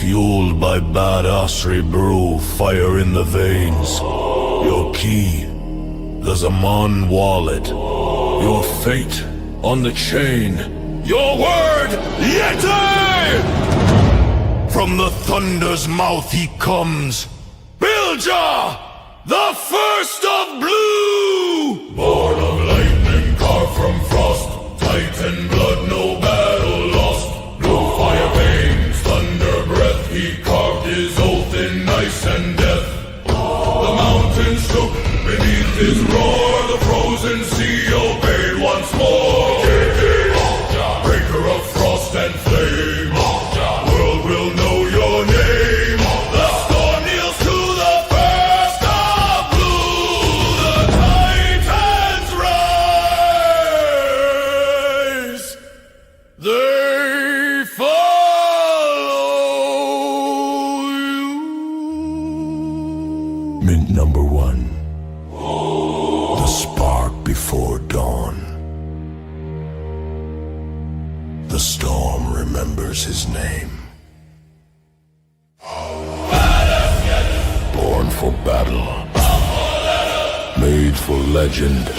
Fueled by Badassery brew, fire in the veins. Your key, the Zaman wallet. Your fate on the chain. Your word, Yeti! From the thunder's mouth he comes. Bilja, the first of blue! Born of lightning, carved from frost. Titan blood, no battle lost. No fire veins, thunder breath. He carved his oath in ice and death. The mountains shook beneath his roar. The frozen sea obeyed once more. Breaker of frost and flame. World will know your name. The storm kneels to the first of blue. The Titans rise. They follow you. Mint number 1. The spark before dawn. The storm remembers his name. Born for battle. Made for legend.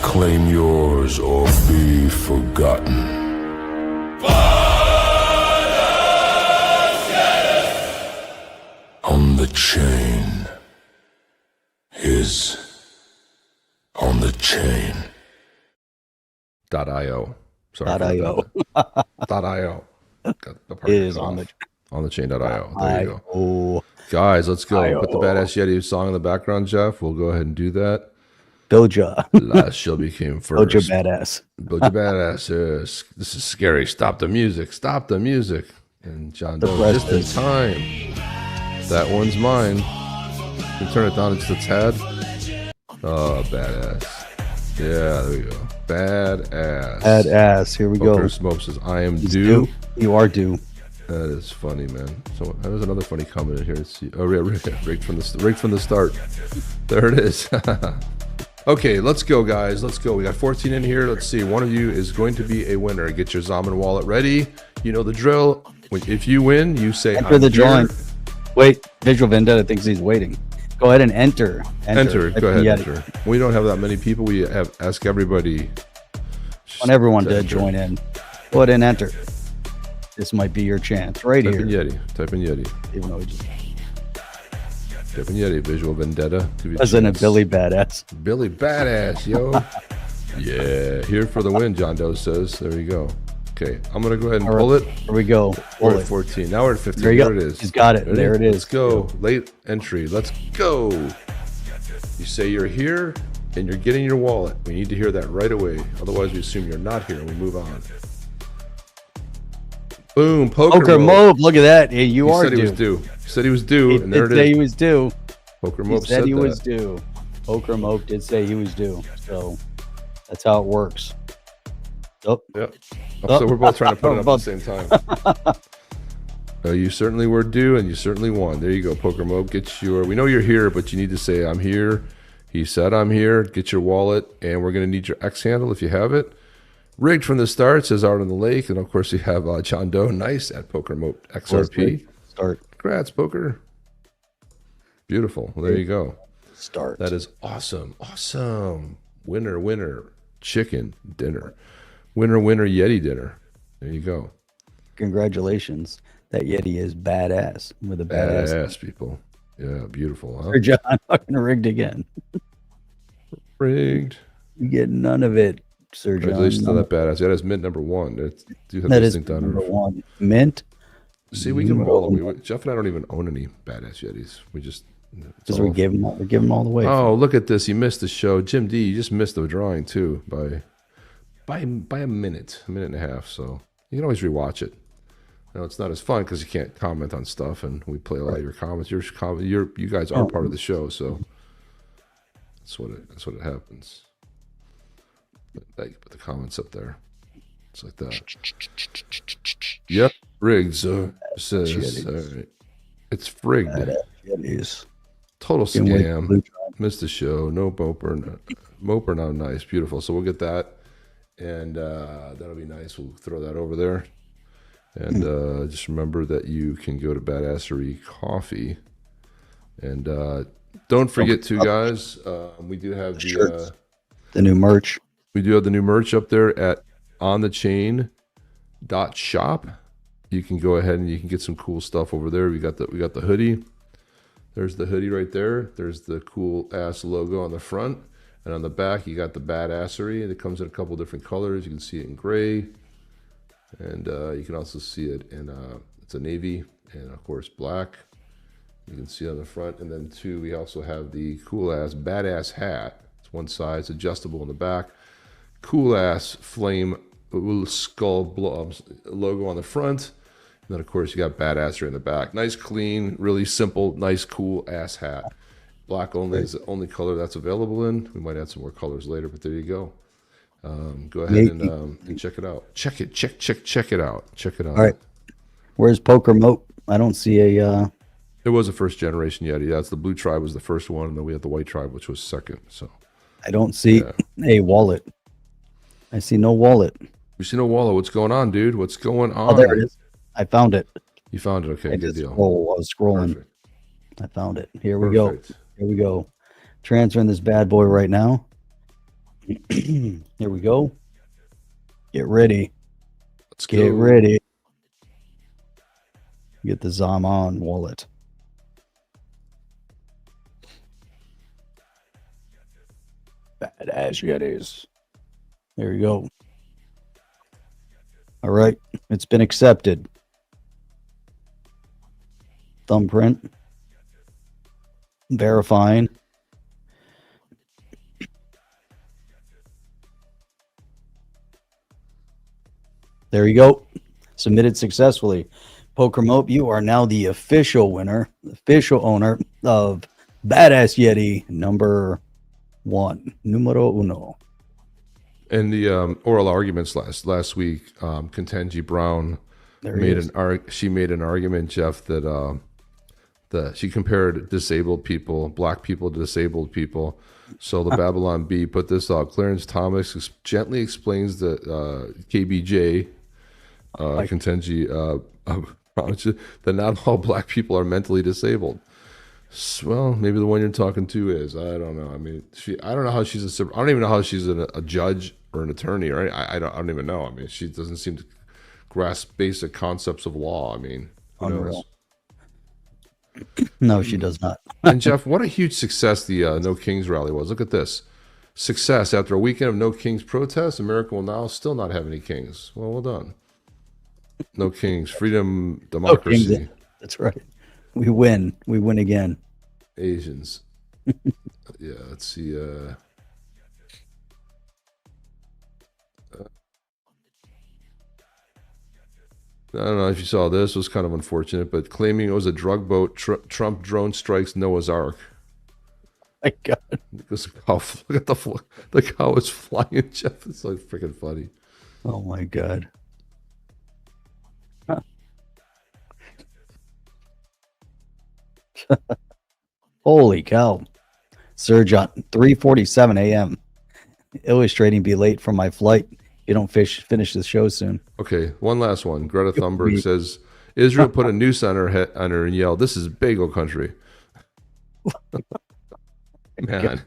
Claim yours or be forgotten. On the chain. His. On the chain. .io. Sorry. .io. .io. Is on the chain.io. There you go. Guys, let's go. Put the Badass Yeti song in the background, Jeff. We'll go ahead and do that. Bilja. Last shall became first. Bilja Badass. Bilja Badass. Yes. This is scary. Stop the music. Stop the music. And John Doe, just in time. That one's mine. You can turn it down just a tad. Oh, badass. Yeah, there we go. Badass. Badass. Here we Poker go. Smoke says, I am due. You are due. That is funny, man. So there's another funny comment in here. Let's see. Oh, rigged from the start. There it is. Okay, let's go, guys. Let's go. We got 14 in here. Let's see. One of you is going to be a winner. Get your Zaman wallet ready. You know the drill. If you win, you say enter the drawing. Wait, Visual Vendetta thinks he's waiting. Go ahead and enter. Enter. Go ahead, enter. We don't have that many people. We have ask everybody. Want everyone to join in. Go ahead and enter. This might be your chance right here. Type in Yeti. Even though we just type in Yeti. Visual Vendetta. President Billy Badass. Billy Badass, yo. Yeah, here for the win. John Doe says. There you go. Okay, I'm gonna go ahead and pull it. Here we go. We're at 14. Now we're at 15. There There it is. He's got it. Ready? There it is. Let's go. Late entry. Let's go. You say you're here and you're getting your wallet. We need to hear that right away. Otherwise, we assume you're not here and we move on. Boom. Poker Mope. Look at that. Hey, you are said he was due. He said he was due. He did say he was due. Poker Mope said he was due. Poker Mope did say he was due. So that's how it works. Oh. Yep. So we're both trying to put it up at the same time. You certainly were due and you certainly won. There you go, Poker Mope. Get your. We know you're here, but you need to say I'm here. He said I'm here. Get your wallet, and we're going to need your X handle if you have it. Rigged from the start says Out on the Lake, and of course you have John Doe. Nice at Poker Mope XRP. Start. Congrats, Poker. Beautiful. Well, there you go. Start. That is awesome. Awesome. Winner. Chicken dinner. Winner Yeti dinner. There you go. Congratulations. That Yeti is badass with a badass people. Yeah, beautiful. Huh? John fucking rigged again. Rigged. You get none of it, Sir John. Congratulations to that badass. That is mint number 1. That is number 1. Mint. See, we give them all away. Jeff and I don't even own any Badass Yetis. We just because we give them all the way. Oh, look at this! You missed the show, Jim D. You just missed the drawing too by a minute and a half. So you can always rewatch it. You know, it's not as fun because you can't comment on stuff, and we play a lot of your comments. You guys are part of the show, so that's what it happens. But you put the comments up there. It's like that. Yep, Riggs says all right. It's frigged. It is. Total scam. Missed the show. No Moper now nice. Beautiful. So we'll get that. And that'll be nice. We'll throw that over there. And just remember that you can go to Badassery Coffee. And don't forget to, guys, we do have the new merch. We do have the new merch up there at onthechain.shop. You can go ahead and you can get some cool stuff over there. We got the hoodie. There's the hoodie right there. There's the cool ass logo on the front, and on the back you got the Badassery. It comes in a couple different colors. You can see it in gray, and you can also see it in it's a navy and of course black. You can see it on the front, and then too we also have the cool ass badass hat. It's one size, adjustable in the back. Cool ass flame skull logo on the front. And then, of course, you got Badassery in the back. Nice, clean, really simple, nice, cool ass hat. Black only is the only color that's available in. We might add some more colors later, but there you go. Go ahead and check it out. Check it out. Check it out. All right. Where's Poker Moat? I don't see a... It was a first generation Yeti. That's the blue tribe was the first one, and then we had the white tribe, which was second. So I don't see a wallet. I see no wallet. You see no wallet. What's going on, dude? What's going on? Oh, there it is. I found it. You found it. Okay, good deal. I was scrolling. Perfect. I found it. Here we go. Here we go. Transferring this bad boy right now. Here we go. Get ready. Let's get ready. Get the Zaman wallet. Badass Yetis. There you go. All right. It's been accepted. Thumbprint. Verifying. There you go. Submitted successfully. Poker Moat, you are now the official winner, official owner of Badass Yeti number 1, numero uno. In the oral arguments last week, Kentenji Brown made an argument, Jeff, that she compared disabled people, black people to disabled people. So the Babylon Bee put this out. Clarence Thomas gently explains that KBJ, Kentenji, that not all black people are mentally disabled. Well, maybe the one you're talking to is. I don't know. I mean, I don't know how she's I don't even know how she's a judge or an attorney, right? I don't even know. I mean, she doesn't seem to grasp basic concepts of law. I mean, who knows? No, she does not. And Jeff, what a huge success the No Kings rally was. Look at this. Success. After a weekend of No Kings protests, America will now still not have any kings. Well done. No kings. Freedom, democracy. No kings. That's right. We win. We win again. Asians. Yeah, let's see. I don't know if you saw this. It was kind of unfortunate, but claiming it was a drug boat, Trump drone strikes Noah's Ark. My God. Look how it's flying, Jeff. It's like freaking funny. Oh, my God. Huh. Holy cow. Surge on 3:47 a.m. Illustrating be late for my flight. You don't finish the show soon. Okay, one last one. Greta Thunberg says Israel put a noose on her and yelled, "This is bagel country." Man,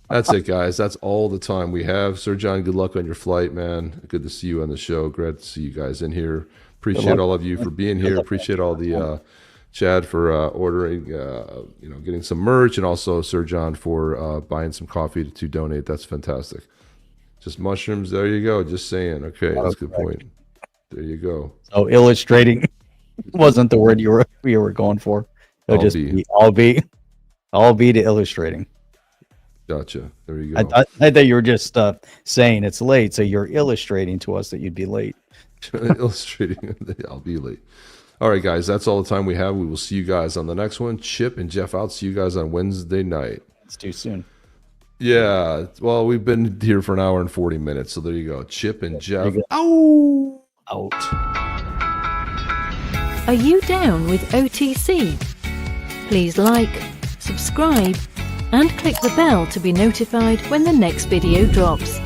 that's it, guys. That's all the time we have. Sir John, good luck on your flight, man. Good to see you on the show. Glad to see you guys in here. Appreciate all of you for being here. Appreciate all the Chad for ordering, getting some merch, and also Sir John for buying some coffee to donate. That's fantastic. Just mushrooms. There you go. Just saying. Okay, that's a good point. There you go. So illustrating wasn't the word you were going for. It'll just be all be to illustrating. Gotcha. There you go. I thought you were just saying it's late, so you're illustrating to us that you'd be late. Illustrating. I'll be late. All right, guys, that's all the time we have. We will see you guys on the next one. Chip and Jeff out. See you guys on Wednesday night. It's too soon. Yeah. Well, we've been here for an hour and 40 minutes. So there you go. Chip and Jeff. Out. Are you down with OTC? Please like, subscribe, and click the bell to be notified when the next video drops.